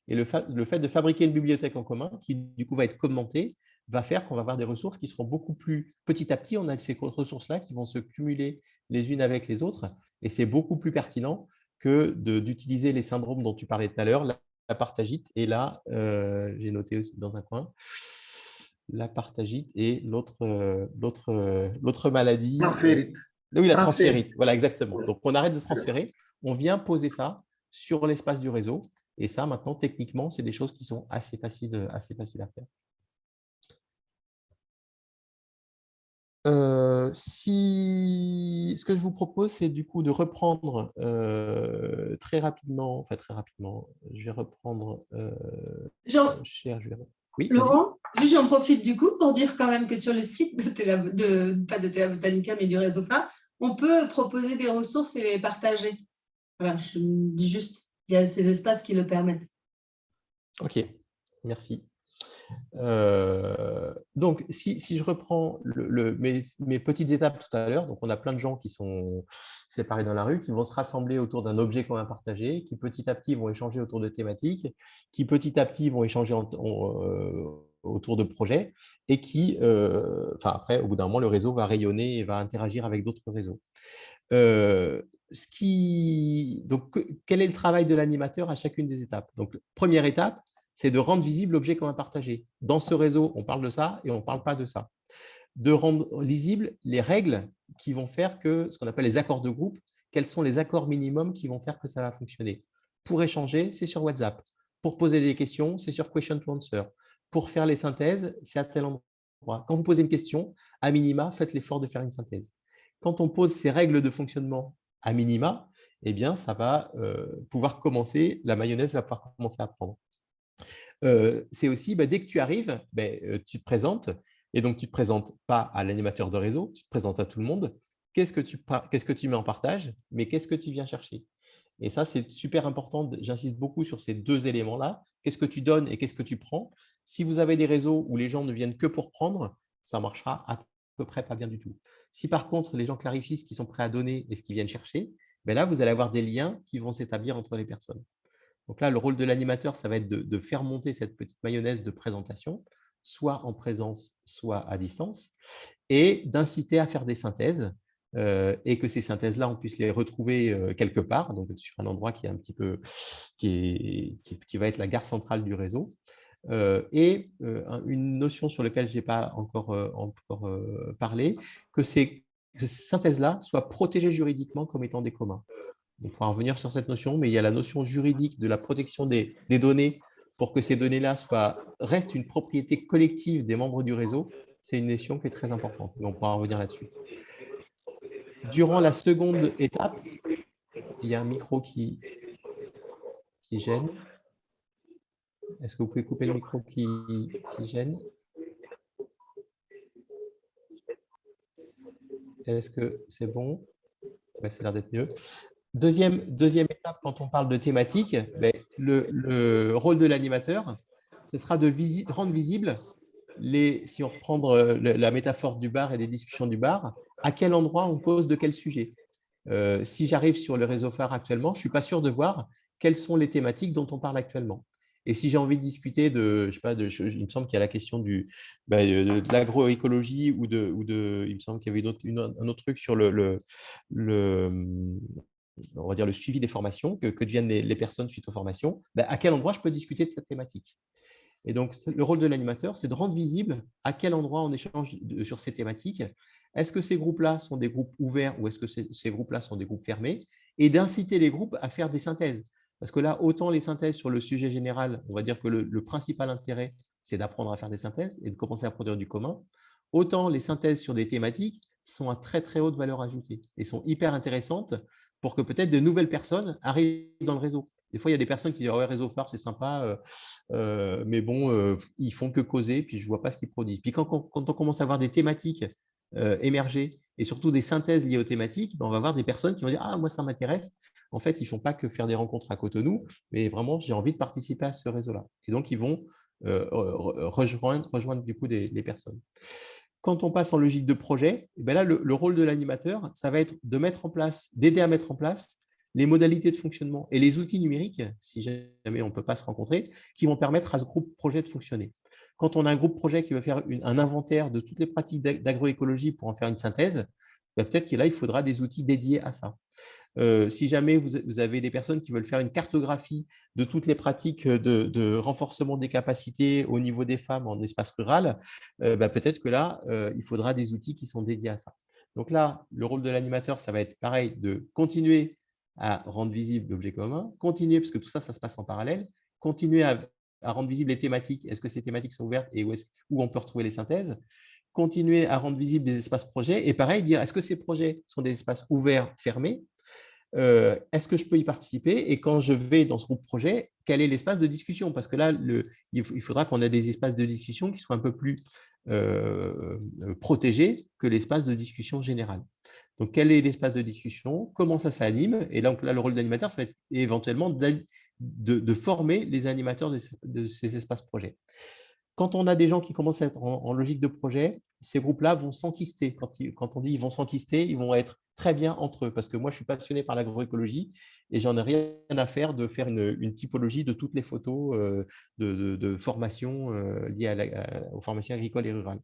Et le fait de fabriquer une bibliothèque en commun, qui du coup va être commentée, va faire qu'on va avoir des ressources qui seront beaucoup plus… Petit à petit, on a ces ressources-là qui vont se cumuler les unes avec les autres. Et c'est beaucoup plus pertinent que d'utiliser les syndromes dont tu parlais tout à l'heure, la partagite et là, j'ai noté aussi dans un coin, la partagite et l'autre maladie. Transférite. Oui, la transférite. Voilà, exactement. Donc, on arrête de transférer. On vient poser ça sur l'espace du réseau. Et ça, maintenant, techniquement, c'est des choses qui sont assez faciles à faire. Ce que je vous propose, c'est du coup de reprendre très rapidement, je vais reprendre… Oui, Laurent, j'en profite du coup pour dire quand même que sur le site pas de Théa Botanica, mais du réseau phare, on peut proposer des ressources et les partager. Voilà, je dis juste, il y a ces espaces qui le permettent. Ok, merci. Donc, si je reprends mes petites étapes tout à l'heure, donc on a plein de gens qui sont séparés dans la rue, qui vont se rassembler autour d'un objet qu'on va partager, qui petit à petit vont échanger autour de thématiques, qui petit à petit vont échanger autour de projets, et qui, après, au bout d'un moment, le réseau va rayonner et va interagir avec d'autres réseaux. Donc, quel est le travail de l'animateur à chacune des étapes? Donc, première étape, c'est de rendre visible l'objet qu'on va partager. Dans ce réseau, on parle de ça et on ne parle pas de ça. De rendre lisibles les règles qui vont faire que, ce qu'on appelle les accords de groupe, quels sont les accords minimums qui vont faire que ça va fonctionner. Pour échanger, c'est sur WhatsApp. Pour poser des questions, c'est sur Question to Answer. Pour faire les synthèses, c'est à tel endroit. Quand vous posez une question, à minima, faites l'effort de faire une synthèse. Quand on pose ces règles de fonctionnement à minima, eh bien, ça va pouvoir commencer, la mayonnaise va pouvoir commencer à prendre. C'est aussi, dès que tu arrives, tu te présentes, et donc tu ne te présentes pas à l'animateur de réseau, tu te présentes à tout le monde. Qu'est-ce que tu mets en partage, mais qu'est-ce que tu viens chercher? Et ça, c'est super important, j'insiste beaucoup sur ces deux éléments-là. Qu'est-ce que tu donnes et qu'est-ce que tu prends? Si vous avez des réseaux où les gens ne viennent que pour prendre, ça marchera à peu près pas bien du tout. Si par contre, les gens clarifient ce qu'ils sont prêts à donner et ce qu'ils viennent chercher, ben là, vous allez avoir des liens qui vont s'établir entre les personnes. Donc là, le rôle de l'animateur, ça va être de faire monter cette petite mayonnaise de présentation, soit en présence, soit à distance, et d'inciter à faire des synthèses, et que ces synthèses-là, on puisse les retrouver quelque part, donc sur un endroit qui est un petit peu, qui va être la gare centrale du réseau. Une notion sur laquelle je n'ai pas encore parlé, que ces synthèses-là soient protégées juridiquement comme étant des communs. On pourra revenir sur cette notion, mais il y a la notion juridique de la protection des données pour que ces données-là restent une propriété collective des membres du réseau. C'est une notion qui est très importante, mais on pourra revenir là-dessus. Durant la seconde étape, il y a un micro qui gêne. Est-ce que vous pouvez couper le micro qui gêne? Est-ce que c'est bon? Ouais, ça a l'air d'être mieux. Deuxième étape, quand on parle de thématique, ben, le rôle de l'animateur, ce sera de rendre visible, si on reprend la métaphore du bar et des discussions du bar, à quel endroit on cause de quel sujet. Si j'arrive sur le réseau phare actuellement, je ne suis pas sûr de voir quelles sont les thématiques dont on parle actuellement. Et si j'ai envie de discuter de, je sais pas, il me semble qu'il y a la question de l'agroécologie ou il me semble qu'il y avait un autre truc sur on va dire le suivi des formations, que deviennent les personnes suite aux formations, ben, à quel endroit je peux discuter de cette thématique. Et donc, le rôle de l'animateur, c'est de rendre visible à quel endroit on échange sur ces thématiques. Est-ce que ces groupes-là sont des groupes ouverts ou est-ce que ces groupes-là sont des groupes fermés? Et d'inciter les groupes à faire des synthèses. Parce que là, autant les synthèses sur le sujet général, on va dire que le principal intérêt, c'est d'apprendre à faire des synthèses et de commencer à produire du commun. Autant les synthèses sur des thématiques sont à très, très haute valeur ajoutée et sont hyper intéressantes pour que peut-être de nouvelles personnes arrivent dans le réseau. Des fois, il y a des personnes qui disent « Ouais, réseau phare, c'est sympa, mais bon, ils font que causer, puis je ne vois pas ce qu'ils produisent. » Puis quand on commence à avoir des thématiques émerger et surtout des synthèses liées aux thématiques, ben, on va avoir des personnes qui vont dire « Ah, moi, ça m'intéresse. » En fait, ils ne font pas que faire des rencontres à Cotonou, mais vraiment, j'ai envie de participer à ce réseau-là. Et donc, ils vont rejoindre du coup les personnes. Quand on passe en logique de projet, ben là, le rôle de l'animateur, ça va être de mettre en place, d'aider à mettre en place les modalités de fonctionnement et les outils numériques, si jamais on ne peut pas se rencontrer, qui vont permettre à ce groupe projet de fonctionner. Quand on a un groupe projet qui veut faire un inventaire de toutes les pratiques d'agroécologie pour en faire une synthèse, ben peut-être que là, il faudra des outils dédiés à ça. Si jamais vous avez des personnes qui veulent faire une cartographie de toutes les pratiques de renforcement des capacités au niveau des femmes en espace rural, peut-être que là, il faudra des outils qui sont dédiés à ça. Donc là, le rôle de l'animateur, ça va être pareil, de continuer à rendre visible l'objet commun, continuer, parce que tout ça, ça se passe en parallèle, continuer à rendre visibles les thématiques. Est-ce que ces thématiques sont ouvertes et où on peut retrouver les synthèses? Continuer à rendre visibles des espaces projets et pareil, dire est-ce que ces projets sont des espaces ouverts, fermés? Est-ce que je peux y participer? Et quand je vais dans ce groupe projet, quel est l'espace de discussion? Parce que là, il faudra qu'on ait des espaces de discussion qui soient un peu plus protégés que l'espace de discussion général. Donc, quel est l'espace de discussion? Comment ça s'anime? Et là, le rôle d'animateur, ça va être éventuellement de former les animateurs de ces espaces projets. Quand on a des gens qui commencent à être en logique de projet, ces groupes-là vont s'enquister. Quand on dit ils vont s'enquister, ils vont être très bien entre eux. Parce que moi, je suis passionné par l'agroécologie et j'en ai rien à faire de faire une typologie de toutes les photos de formation liées aux formations agricoles et rurales.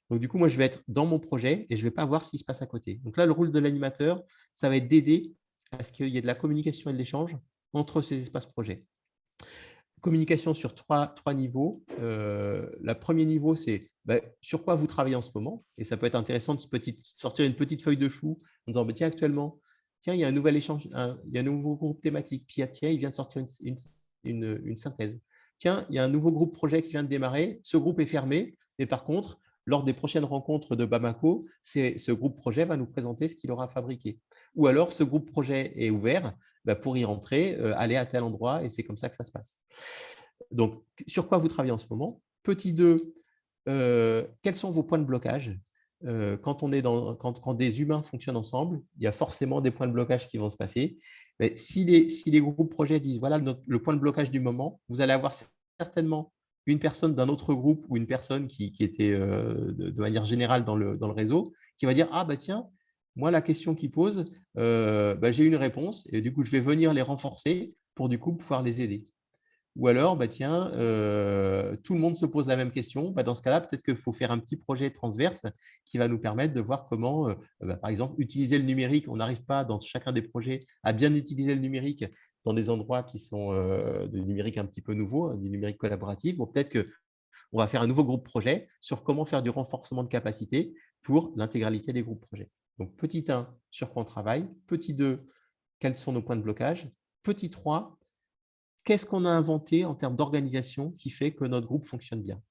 Donc, du coup, moi, je vais être dans mon projet et je ne vais pas voir ce qui se passe à côté. Donc là, le rôle de l'animateur, ça va être d'aider à ce qu'il y ait de la communication et de l'échange entre ces espaces projets. Communication sur trois niveaux. Le premier niveau, c'est sur quoi vous travaillez en ce moment. Et ça peut être intéressant de sortir une petite feuille de chou en disant tiens, actuellement, il y a un nouvel échange, il y a un nouveau groupe thématique. Puis tiens, il vient de sortir une synthèse. Tiens, il y a un nouveau groupe projet qui vient de démarrer. Ce groupe est fermé. Mais par contre, lors des prochaines rencontres de Bamako, ce groupe projet va nous présenter ce qu'il aura fabriqué. Ou alors, ce groupe projet est ouvert. Pour y rentrer, aller à tel endroit, et c'est comme ça que ça se passe. Donc, sur quoi vous travaillez en ce moment? Petit 2, quels sont vos points de blocage? Quand des humains fonctionnent ensemble, il y a forcément des points de blocage qui vont se passer. Mais si les groupes projets disent voilà le point de blocage du moment, vous allez avoir certainement une personne d'un autre groupe ou une personne qui était de manière générale dans le réseau qui va dire « Ah, bah tiens, moi, la question qu'ils posent, j'ai une réponse et du coup, je vais venir les renforcer pour du coup pouvoir les aider. » Ou alors, bah, tiens, tout le monde se pose la même question. Bah, dans ce cas-là, peut-être qu'il faut faire un petit projet transverse qui va nous permettre de voir comment, par exemple, utiliser le numérique. On n'arrive pas dans chacun des projets à bien utiliser le numérique dans des endroits qui sont de numérique un petit peu nouveau, du numérique collaboratif. Ou peut-être qu'on va faire un nouveau groupe projet sur comment faire du renforcement de capacité pour l'intégralité des groupes projets. Donc, petit 1, sur quoi on travaille. Petit 2, quels sont nos points de blocage. Petit 3, qu'est-ce qu'on a inventé en termes d'organisation qui fait que notre groupe fonctionne bien?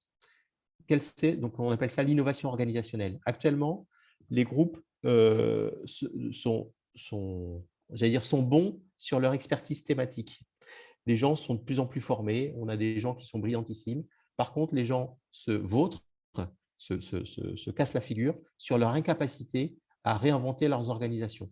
Donc, on appelle ça l'innovation organisationnelle. Actuellement, les groupes sont bons sur leur expertise thématique. Les gens sont de plus en plus formés. On a des gens qui sont brillantissimes. Par contre, les gens se vautrent, se cassent la figure sur leur incapacité à réinventer leurs organisations.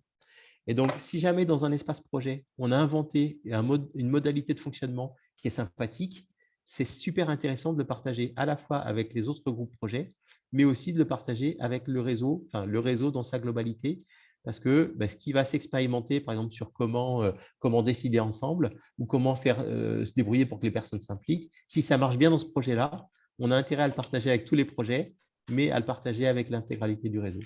Et donc, si jamais dans un espace projet, on a inventé une modalité de fonctionnement qui est sympathique, c'est super intéressant de le partager à la fois avec les autres groupes projets, mais aussi de le partager avec le réseau dans sa globalité, parce que ce qui va s'expérimenter, par exemple, sur comment décider ensemble ou comment faire se débrouiller pour que les personnes s'impliquent, si ça marche bien dans ce projet-là, on a intérêt à le partager avec tous les projets, mais à le partager avec l'intégralité du réseau.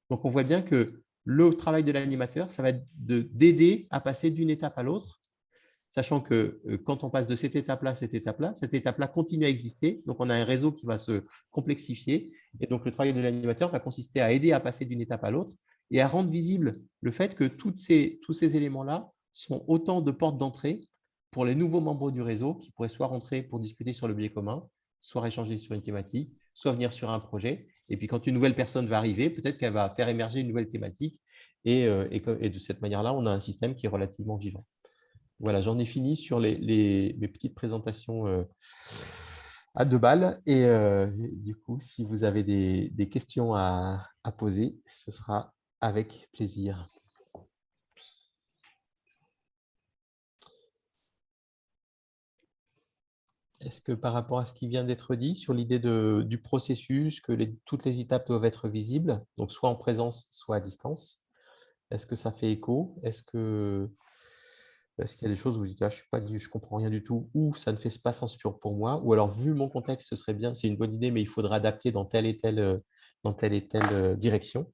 Donc, on voit bien que le travail de l'animateur, ça va être d'aider à passer d'une étape à l'autre, sachant que quand on passe de cette étape-là à cette étape-là continue à exister. Donc, on a un réseau qui va se complexifier. Et donc, le travail de l'animateur va consister à aider à passer d'une étape à l'autre et à rendre visible le fait que tous ces éléments-là sont autant de portes d'entrée pour les nouveaux membres du réseau qui pourraient soit rentrer pour discuter sur le biais commun, soit échanger sur une thématique, soit venir sur un projet. Et puis, quand une nouvelle personne va arriver, peut-être qu'elle va faire émerger une nouvelle thématique. Et de cette manière-là, on a un système qui est relativement vivant. Voilà, j'en ai fini sur mes petites présentations à 2 balles. Et du coup, si vous avez des questions à poser, ce sera avec plaisir. Est-ce que par rapport à ce qui vient d'être dit, sur l'idée du processus, que toutes les étapes doivent être visibles, donc soit en présence, soit à distance, est-ce que ça fait écho? Est-ce qu'il y a des choses où vous dites je ne comprends rien du tout, ou ça ne fait pas sens pour moi, ou alors vu mon contexte, ce serait bien, c'est une bonne idée, mais il faudra adapter dans telle et telle direction?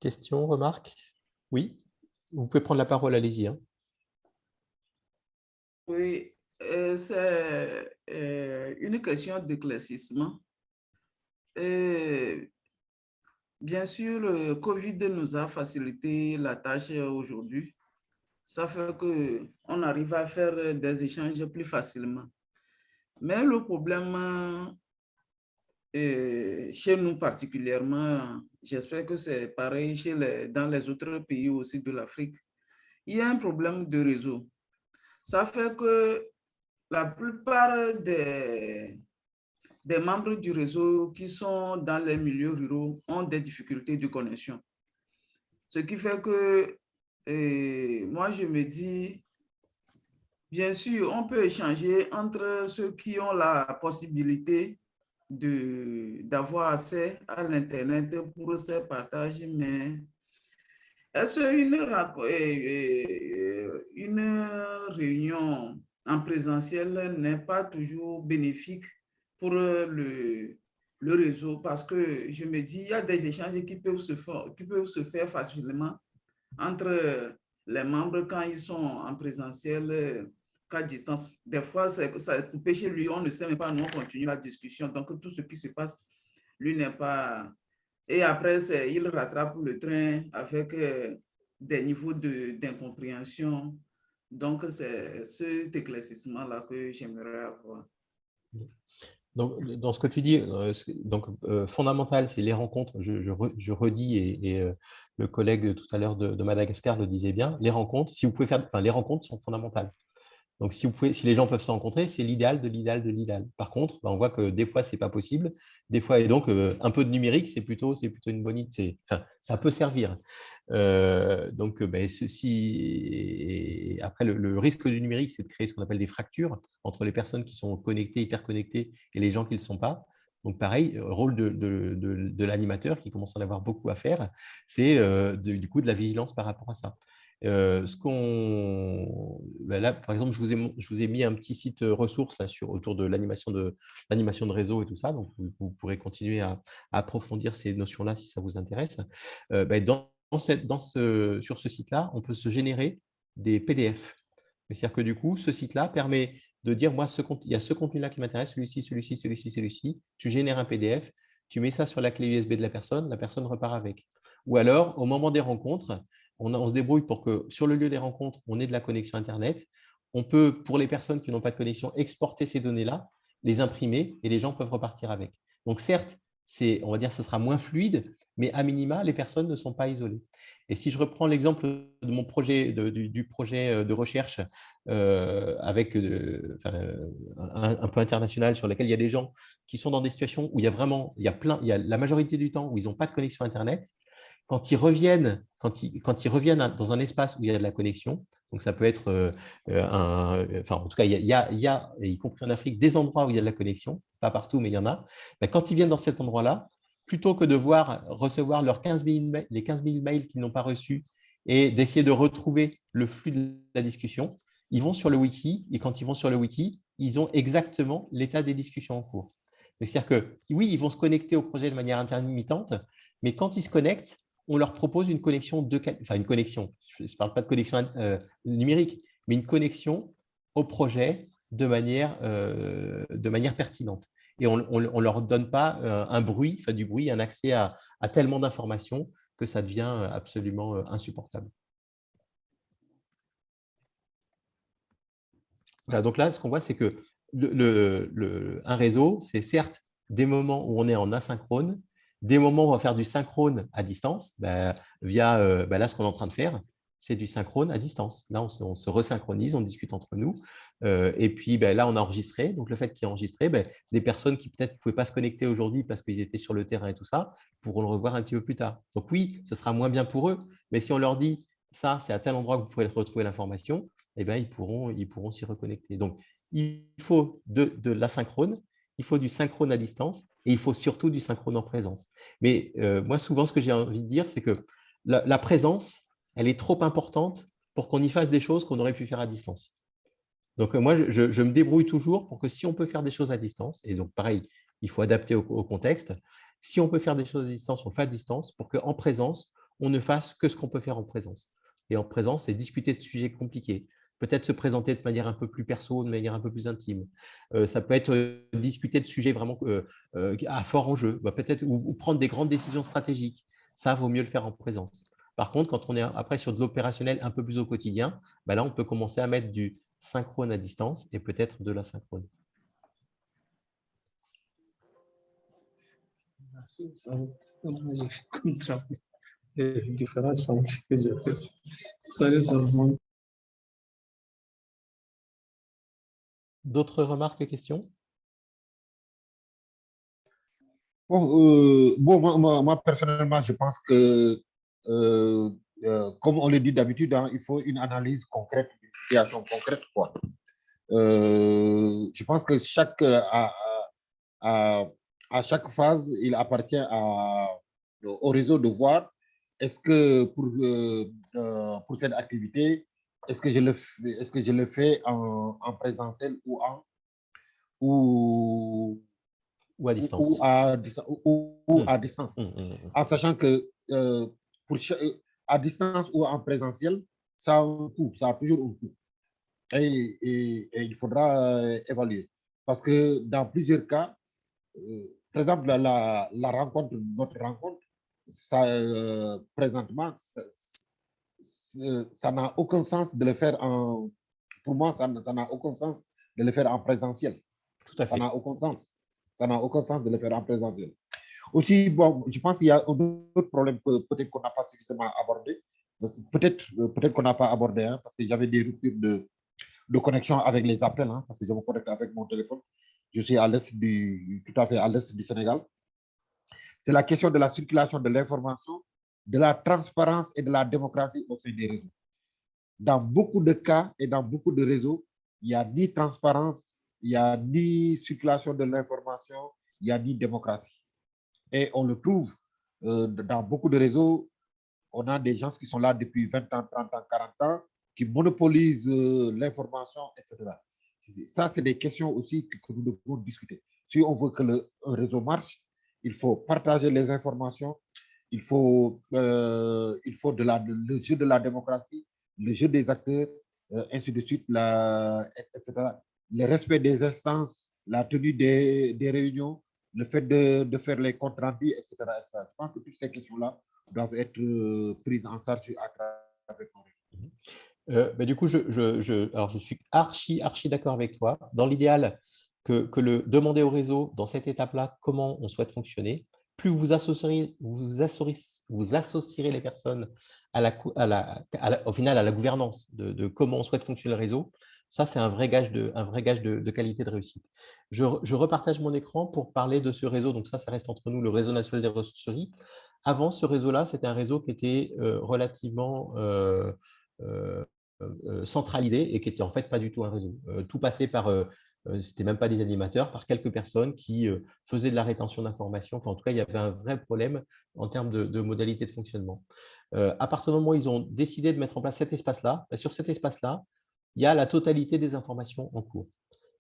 Question, remarque? Oui, vous pouvez prendre la parole, allez-y. Oui, c'est une question d'éclaircissement. Bien sûr, le Covid nous a facilité la tâche aujourd'hui. Ça fait qu'on arrive à faire des échanges plus facilement. Mais le problème, chez nous particulièrement, j'espère que c'est pareil dans les autres pays aussi de l'Afrique, il y a un problème de réseau. Ça fait que la plupart des membres du réseau qui sont dans les milieux ruraux ont des difficultés de connexion. Ce qui fait que moi, je me dis, bien sûr, on peut échanger entre ceux qui ont la possibilité d'avoir accès à l'Internet pour ces partages, mais est-ce qu'une réunion en présentiel n'est pas toujours bénéfique pour le réseau? Parce que je me dis, il y a des échanges qui peuvent se faire facilement entre les membres quand ils sont en présentiel qu'à distance. Des fois, ça est coupé chez lui, on ne sait même pas, nous on continue la discussion. Donc, tout ce qui se passe, lui n'est pas... Et après, il rattrape le train avec des niveaux d'incompréhension. Donc, c'est cet éclaircissement-là que j'aimerais avoir. Donc, dans ce que tu dis, fondamental, c'est les rencontres. Je redis, et le collègue tout à l'heure de Madagascar le disait bien, les rencontres, si vous pouvez faire, les rencontres sont fondamentales. Donc, si les gens peuvent se rencontrer, c'est l'idéal de l'idéal de l'idéal. Par contre, on voit que des fois, ce n'est pas possible. Des fois, et donc, un peu de numérique, c'est plutôt une bonne idée. Enfin, ça peut servir. Donc, après, le risque du numérique, c'est de créer ce qu'on appelle des fractures entre les personnes qui sont connectées, hyper connectées, et les gens qui ne le sont pas. Donc, pareil, rôle de l'animateur, qui commence à en avoir beaucoup à faire, c'est du coup de la vigilance par rapport à ça. Là, par exemple, je vous ai mis un petit site ressources là, autour de l'animation de réseau et tout ça. Donc, vous pourrez continuer à approfondir ces notions-là si ça vous intéresse. Sur ce site-là, on peut se générer des PDF. C'est-à-dire que du coup, ce site-là permet de dire, moi, il y a ce contenu-là qui m'intéresse, celui-ci, celui-ci, celui-ci, celui-ci. Tu génères un PDF, tu mets ça sur la clé USB de la personne repart avec. Ou alors, au moment des rencontres, on se débrouille pour que sur le lieu des rencontres, on ait de la connexion Internet. On peut, pour les personnes qui n'ont pas de connexion, exporter ces données-là, les imprimer et les gens peuvent repartir avec. Donc certes, on va dire que ce sera moins fluide, mais à minima, les personnes ne sont pas isolées. Et si je reprends l'exemple de mon projet, du projet de recherche avec un peu international sur lequel il y a des gens qui sont dans des situations où il y a la majorité du temps où ils n'ont pas de connexion Internet. Quand ils reviennent dans un espace où il y a de la connexion, donc ça peut être en tout cas, il y a, y compris en Afrique, des endroits où il y a de la connexion, pas partout, mais il y en a. Quand ils viennent dans cet endroit-là, plutôt que de recevoir les 15 000 mails qu'ils n'ont pas reçus et d'essayer de retrouver le flux de la discussion, ils vont sur le wiki, et quand ils vont sur le wiki, ils ont exactement l'état des discussions en cours. C'est-à-dire que oui, ils vont se connecter au projet de manière intermittente, mais quand ils se connectent, on leur propose une connexion une connexion, je ne parle pas de connexion numérique, mais une connexion au projet de manière pertinente. Et on ne leur donne pas du bruit, un accès à tellement d'informations que ça devient absolument insupportable. Voilà, donc là, ce qu'on voit, c'est que un réseau, c'est certes des moments où on est en asynchrone, des moments où on va faire du synchrone à distance, via là, ce qu'on est en train de faire, c'est du synchrone à distance. Là, on se resynchronise, on discute entre nous. Et puis là, on a enregistré. Donc, le fait qu'il y ait enregistré, des personnes qui peut-être ne pouvaient pas se connecter aujourd'hui parce qu'ils étaient sur le terrain et tout ça, pourront le revoir un petit peu plus tard. Donc oui, ce sera moins bien pour eux, mais si on leur dit ça, c'est à tel endroit que vous pourrez retrouver l'information, ils pourront s'y reconnecter. Donc, il faut de l'asynchrone, il faut du synchrone à distance et il faut surtout du synchrone en présence. Mais moi, souvent, ce que j'ai envie de dire, c'est que la présence, elle est trop importante pour qu'on y fasse des choses qu'on aurait pu faire à distance. Donc, moi, je me débrouille toujours pour que si on peut faire des choses à distance, et donc pareil, il faut adapter au contexte, si on peut faire des choses à distance, on fait à distance pour qu'en présence, on ne fasse que ce qu'on peut faire en présence. Et en présence, c'est discuter de sujets compliqués, peut-être se présenter de manière un peu plus perso, de manière un peu plus intime. Ça peut être discuter de sujets vraiment à fort enjeu, peut-être ou prendre des grandes décisions stratégiques. Ça, vaut mieux le faire en présence. Par contre, quand on est après sur de l'opérationnel un peu plus au quotidien, là, on peut commencer à mettre du synchrone à distance et peut-être de l'asynchrone. Merci. Les différents chantiers que j'ai fait. D'autres remarques, questions? Moi, personnellement, je pense que, comme on le dit d'habitude, il faut une analyse concrète, une situation concrète, quoi. Je pense que à chaque phase, il appartient au réseau de voir est-ce que pour cette activité, est-ce que je le fais en présentiel ou à distance. À distance. En sachant que à distance ou en présentiel, ça a un coût, ça a toujours un coût. Et il faudra évaluer. Parce que dans plusieurs cas, par exemple, notre rencontre, ça, présentement, ça n'a aucun sens de le faire pour moi, ça n'a aucun sens de le faire en présentiel. Tout à fait. Ça n'a aucun sens. Ça n'a aucun sens de le faire en présentiel. Aussi, bon, je pense qu'il y a un autre problème que peut-être qu'on n'a pas suffisamment abordé. Peut-être qu'on n'a pas abordé, parce que j'avais des ruptures de connexion avec les appels, hein, parce que je me connecte avec mon téléphone. Je suis à l'est tout à fait à l'est du Sénégal. C'est la question de la circulation de l'information, de la transparence et de la démocratie au sein des réseaux. Dans beaucoup de cas et dans beaucoup de réseaux, il n'y a ni transparence, il n'y a ni circulation de l'information, il n'y a ni démocratie. Et on le trouve dans beaucoup de réseaux. On a des gens qui sont là depuis 20 ans, 30 ans, 40 ans, qui monopolisent l'information, etc. Ça, c'est des questions aussi que nous devons discuter. Si on veut que un réseau marche, il faut partager les informations, il faut le jeu de la démocratie, le jeu des acteurs, ainsi de suite, etc. Le respect des instances, la tenue des réunions, le fait de faire les comptes rendus, etc., etc. Je pense que toutes ces questions-là doivent être prises en charge à travers nos Du coup, alors je suis archi d'accord avec toi. Dans l'idéal, que demander au réseau, dans cette étape-là, comment on souhaite fonctionner, plus vous associerez les personnes au final à la gouvernance de comment on souhaite fonctionner le réseau, ça, c'est un vrai gage de qualité de réussite. Je repartage mon écran pour parler de ce réseau. Donc ça reste entre nous, le réseau national des ressourceries. Avant, ce réseau-là, c'était un réseau qui était relativement centralisé et qui était en fait pas du tout un réseau. Tout passait par, c'était même pas des animateurs, par quelques personnes qui faisaient de la rétention d'informations. Enfin, en tout cas, il y avait un vrai problème en termes de modalités de fonctionnement. À partir du moment où ils ont décidé de mettre en place cet espace-là, sur cet espace-là, il y a la totalité des informations en cours.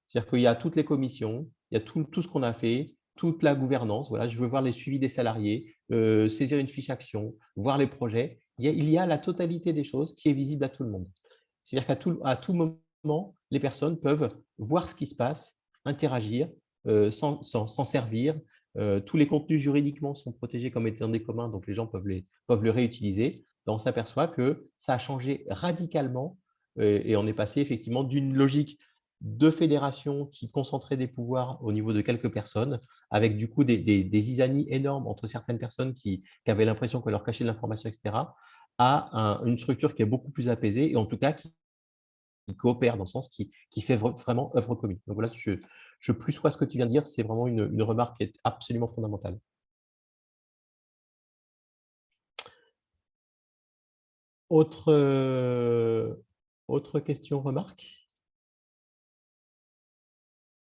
C'est-à-dire qu'il y a toutes les commissions, il y a tout ce qu'on a fait, toute la gouvernance. Voilà, je veux voir les suivis des salariés, saisir une fiche action, voir les projets. Il y a la totalité des choses qui est visible à tout le monde. C'est-à-dire qu'à tout moment, les personnes peuvent voir ce qui se passe, interagir, s'en servir. Tous les contenus juridiquement sont protégés comme étant des communs, donc les gens peuvent le réutiliser. Donc, on s'aperçoit que ça a changé radicalement et on est passé effectivement d'une logique de fédération qui concentrait des pouvoirs au niveau de quelques personnes, avec du coup des isanies énormes entre certaines personnes qui avaient l'impression qu'on leur cachait de l'information, etc., à une structure qui est beaucoup plus apaisée et en tout cas qui coopère dans le sens qui fait vraiment œuvre commune. Donc voilà, je plus vois ce que tu viens de dire, c'est vraiment une remarque qui est absolument fondamentale. Autre question, remarque?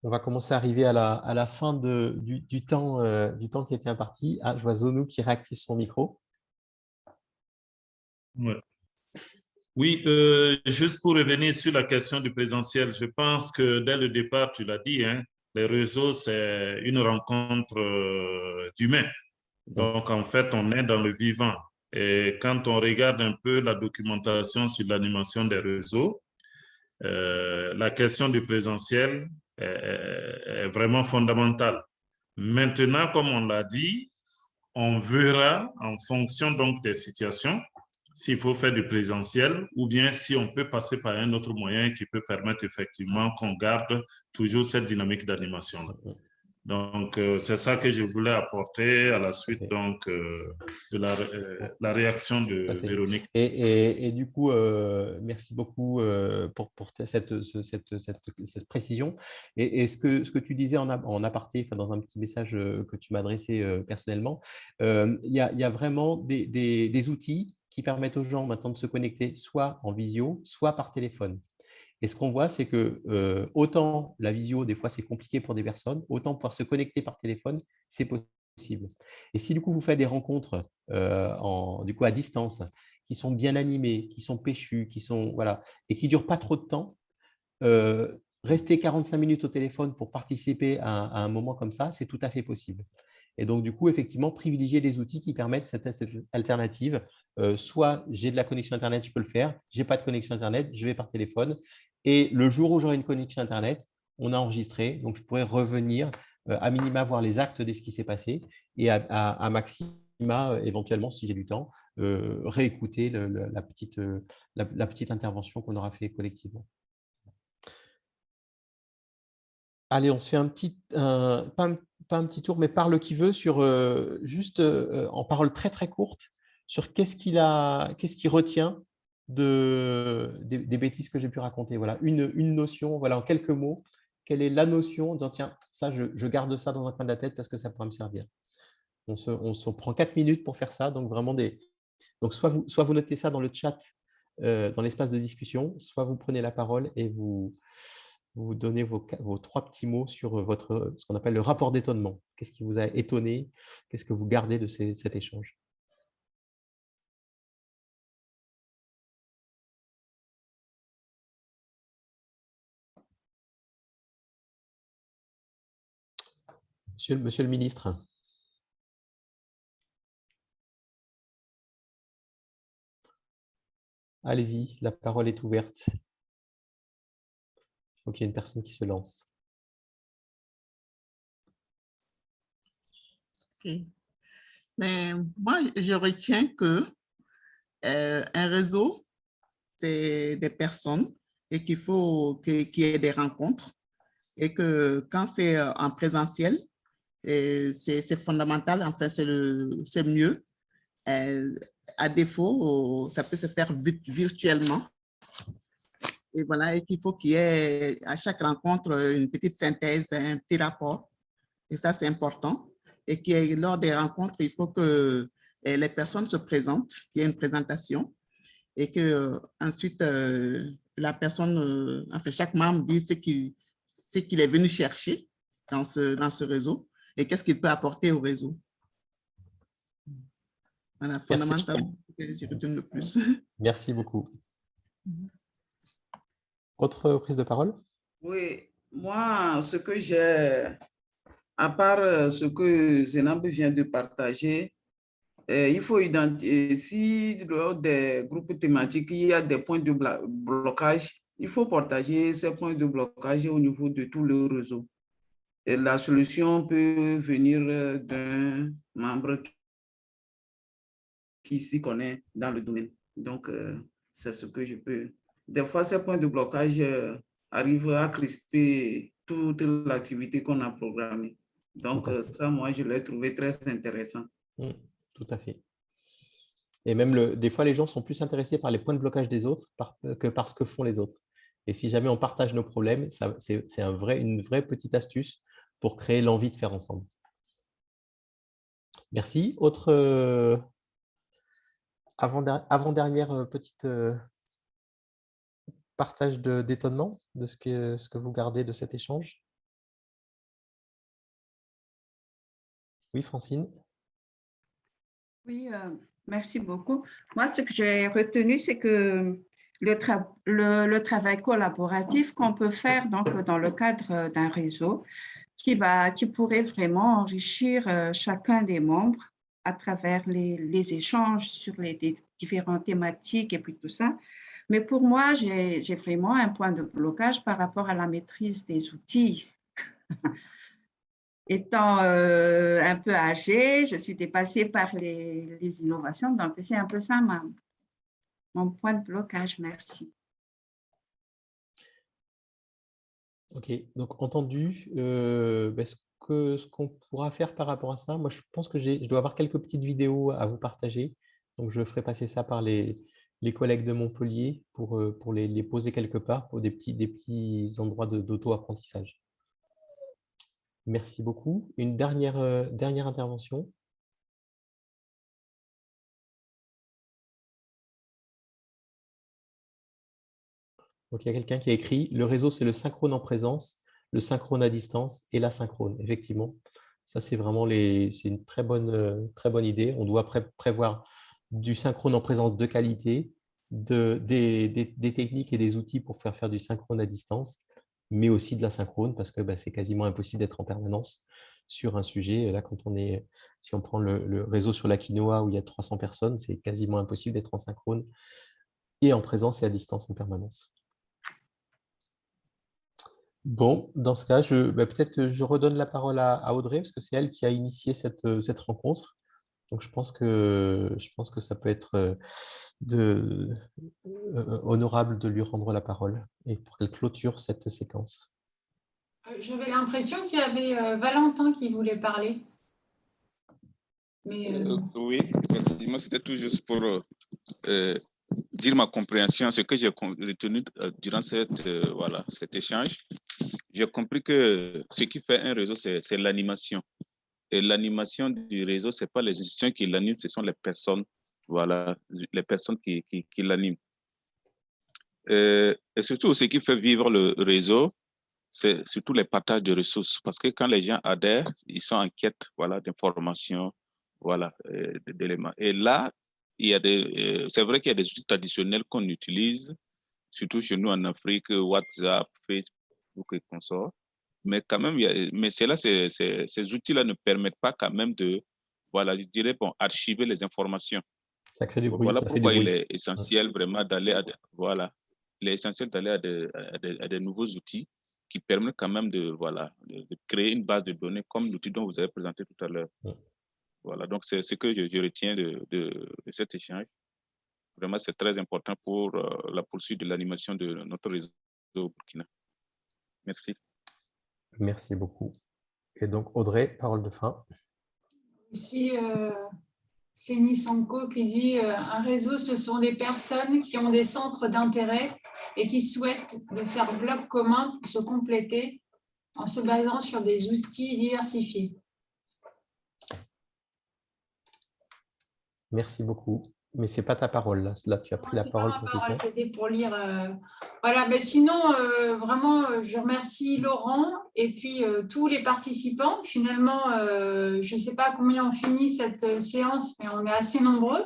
On va commencer à arriver à la fin du temps qui était imparti. Ah, je vois Zonou qui réactive son micro. Ouais. Oui, juste pour revenir sur la question du présentiel, je pense que dès le départ, tu l'as dit, hein, les réseaux, c'est une rencontre d'humains. Donc, en fait, on est dans le vivant. Et quand on regarde un peu la documentation sur l'animation des réseaux, la question du présentiel est vraiment fondamentale. Maintenant, comme on l'a dit, on verra en fonction donc des situations s'il faut faire du présentiel ou bien si on peut passer par un autre moyen qui peut permettre effectivement qu'on garde toujours cette dynamique d'animation. Donc, c'est ça que je voulais apporter à la suite donc, de la réaction de Véronique. Et du coup, merci beaucoup pour cette précision. Et ce que tu disais en aparté, dans un petit message que tu m'as adressé personnellement, il y a vraiment des outils qui permettent aux gens maintenant de se connecter soit en visio, soit par téléphone. Et ce qu'on voit, c'est que autant la visio, des fois, c'est compliqué pour des personnes, autant pouvoir se connecter par téléphone, c'est possible. Et si du coup, vous faites des rencontres du coup, à distance, qui sont bien animées, qui sont péchues, voilà, et qui ne durent pas trop de temps, rester 45 minutes au téléphone pour participer à un moment comme ça, c'est tout à fait possible. Et donc, du coup, effectivement, privilégier des outils qui permettent cette alternative. Soit j'ai de la connexion Internet, je peux le faire. Je n'ai pas de connexion Internet, je vais par téléphone. Et le jour où j'aurai une connexion Internet, on a enregistré. Donc, je pourrais revenir à minima voir les actes de ce qui s'est passé et à maxima, éventuellement, si j'ai du temps, réécouter la petite intervention qu'on aura fait collectivement. Allez, on se fait pas un petit tour, mais parle qui veut sur juste en parole très très courte sur qu'est-ce qu'il retient des bêtises que j'ai pu raconter. Voilà, une notion, voilà, en quelques mots, quelle est la notion en disant, tiens, ça, je garde ça dans un coin de la tête parce que ça pourra me servir. On se prend 4 minutes pour faire ça, donc vraiment donc soit vous notez ça dans le chat, dans l'espace de discussion, soit vous prenez la parole et vous donnez vos 3 petits mots sur ce qu'on appelle le rapport d'étonnement. Qu'est-ce qui vous a étonné? Qu'est-ce que vous gardez de cet échange? Monsieur le ministre. Allez-y, la parole est ouverte. Il faut qu'il y ait une personne qui se lance. Okay. Mais moi, je retiens que un réseau, c'est des personnes et qu'il faut qu'il y ait des rencontres et que quand c'est en présentiel, c'est fondamental, enfin, c'est mieux. À défaut, ça peut se faire virtuellement. Et voilà, et qu'il faut qu'il y ait à chaque rencontre une petite synthèse, un petit rapport. Et ça, c'est important. Et que lors des rencontres, il faut que les personnes se présentent, qu'il y ait une présentation et que ensuite la personne, enfin chaque membre dit ce qu'il est venu chercher dans ce réseau et qu'est-ce qu'il peut apporter au réseau. Voilà, fondamentalement, je retiens le plus. Merci beaucoup. Autre prise de parole? Oui, moi, ce que j'ai, à part ce que Zénab vient de partager, il faut identifier, si lors des groupes thématiques, il y a des points de blocage, il faut partager ces points de blocage au niveau de tout le réseau. Et la solution peut venir d'un membre qui s'y connaît dans le domaine. Donc, c'est ce que je peux... Des fois, ces points de blocage arrivent à crisper toute l'activité qu'on a programmée. Donc, ça, moi, je l'ai trouvé très intéressant. Tout à fait. Et même, des fois, les gens sont plus intéressés par les points de blocage des autres que par ce que font les autres. Et si jamais on partage nos problèmes, c'est une vraie petite astuce pour créer l'envie de faire ensemble. Merci. Autre avant-dernière petite partage d'étonnement de ce que vous gardez de cet échange? Oui, Francine? Oui, merci beaucoup. Moi, ce que j'ai retenu, c'est que le travail collaboratif qu'on peut faire donc, dans le cadre d'un réseau qui pourrait vraiment enrichir chacun des membres à travers les échanges sur les différentes thématiques et puis tout ça. Mais pour moi, j'ai vraiment un point de blocage par rapport à la maîtrise des outils. Étant un peu âgée, je suis dépassée par les innovations, donc c'est un peu ça mon point de blocage. Merci. Ok, donc entendu. Ce qu'on pourra faire par rapport à ça, moi je pense que je dois avoir quelques petites vidéos à vous partager. Donc je ferai passer ça par les collègues de Montpellier pour les poser quelque part pour des petits endroits d'auto-apprentissage. Merci beaucoup. Une dernière intervention. Donc, il y a quelqu'un qui a écrit « Le réseau, c'est le synchrone en présence, le synchrone à distance et l'asynchrone ». Effectivement, ça, c'est vraiment c'est une très bonne idée. On doit prévoir du synchrone en présence de qualité, des techniques et des outils pour faire du synchrone à distance, mais aussi de l'asynchrone parce que c'est quasiment impossible d'être en permanence sur un sujet. Là, si on prend le réseau sur la quinoa où il y a 300 personnes, c'est quasiment impossible d'être en synchrone et en présence et à distance en permanence. Bon, dans ce cas, peut-être je redonne la parole à Audrey parce que c'est elle qui a initié cette rencontre. Donc, je pense que ça peut être honorable de lui rendre la parole et pour qu'elle clôture cette séquence. J'avais l'impression qu'il y avait Valentin qui voulait parler. Mais, Oui, effectivement, c'était tout juste pour dire ma compréhension, ce que j'ai retenu durant voilà, cet échange. J'ai compris que ce qui fait un réseau, c'est l'animation. Et l'animation du réseau, ce n'est pas les institutions qui l'animent, ce sont les personnes, voilà, les personnes qui l'animent. Et surtout, ce qui fait vivre le réseau, c'est surtout les partages de ressources. Parce que quand les gens adhèrent, ils sont en quête, voilà, d'informations, voilà, d'éléments. Et là, c'est vrai qu'il y a des outils traditionnels qu'on utilise, surtout chez nous en Afrique, WhatsApp, Facebook et consorts. Mais quand même, ces outils-là ne permettent pas quand même de, voilà, je dirais, bon, archiver les informations. Ça crée du bruit. Voilà ça pourquoi fait du il bruit. est essentiel vraiment d'aller voilà, il est essentiel d'aller à des nouveaux outils qui permettent quand même de créer une base de données comme l'outil dont vous avez présenté tout à l'heure. Voilà, donc c'est ce que je retiens de cet échange. Vraiment, c'est très important pour la poursuite de l'animation de notre réseau au Burkina. Merci. Merci beaucoup. Et donc, Audrey, parole de fin. Ici, c'est Nissanko qui dit un réseau, ce sont des personnes qui ont des centres d'intérêt et qui souhaitent de faire bloc commun pour se compléter en se basant sur des outils diversifiés. Merci beaucoup. Mais ce n'est pas ta parole, là. Là, tu as pris la parole pour tout ça. C'était pour lire. Voilà, mais sinon, vraiment, je remercie Laurent et puis tous les participants. Finalement, je ne sais pas combien on finit cette séance, mais on est assez nombreux.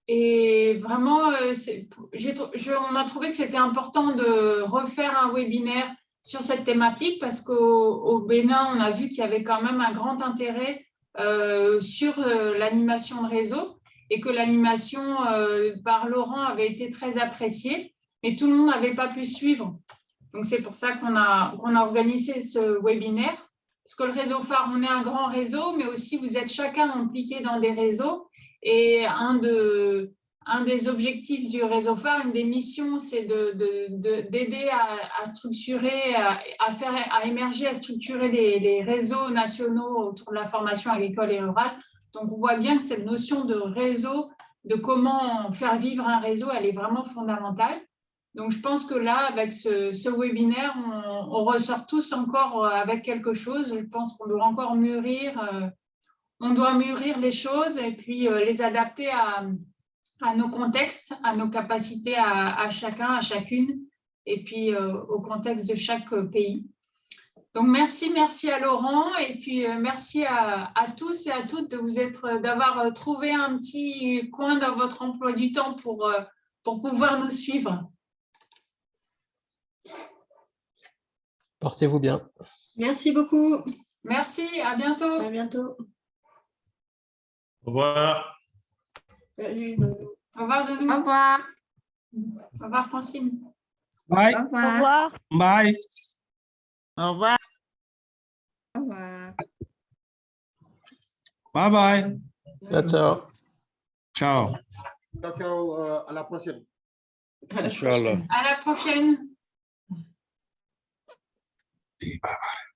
Et vraiment, on a trouvé que c'était important de refaire un webinaire sur cette thématique parce qu'au Bénin, on a vu qu'il y avait quand même un grand intérêt sur l'animation de réseau et que l'animation par Laurent avait été très appréciée, mais tout le monde n'avait pas pu suivre. Donc, c'est pour ça qu'on a organisé ce webinaire. Parce que le réseau phare, on est un grand réseau, mais aussi vous êtes chacun impliqué dans des réseaux. Et un des objectifs du réseau phare, une des missions, c'est d'aider à structurer, à émerger, à structurer les réseaux nationaux autour de la formation agricole et rurale. Donc, on voit bien que cette notion de réseau, de comment faire vivre un réseau, elle est vraiment fondamentale. Donc, je pense que là, avec ce webinaire, on ressort tous encore avec quelque chose. Je pense qu'on doit encore mûrir. On doit mûrir les choses et puis les adapter à nos contextes, à nos capacités à chacun, à chacune, et puis au contexte de chaque pays. Donc, merci à Laurent et puis merci à tous et à toutes d'avoir trouvé un petit coin dans votre emploi du temps pour pouvoir nous suivre. Portez-vous bien. Merci beaucoup. Merci, à bientôt. À bientôt. Au revoir. Salut. Au revoir, Zenou. Au revoir. Au revoir, Francine. Bye. Au revoir. Au revoir. Bye. Au revoir. Au revoir. Bye bye. Ciao, ciao. Ciao. Ciao, ciao, à la prochaine. Inch'Allah. À la prochaine. Bye bye.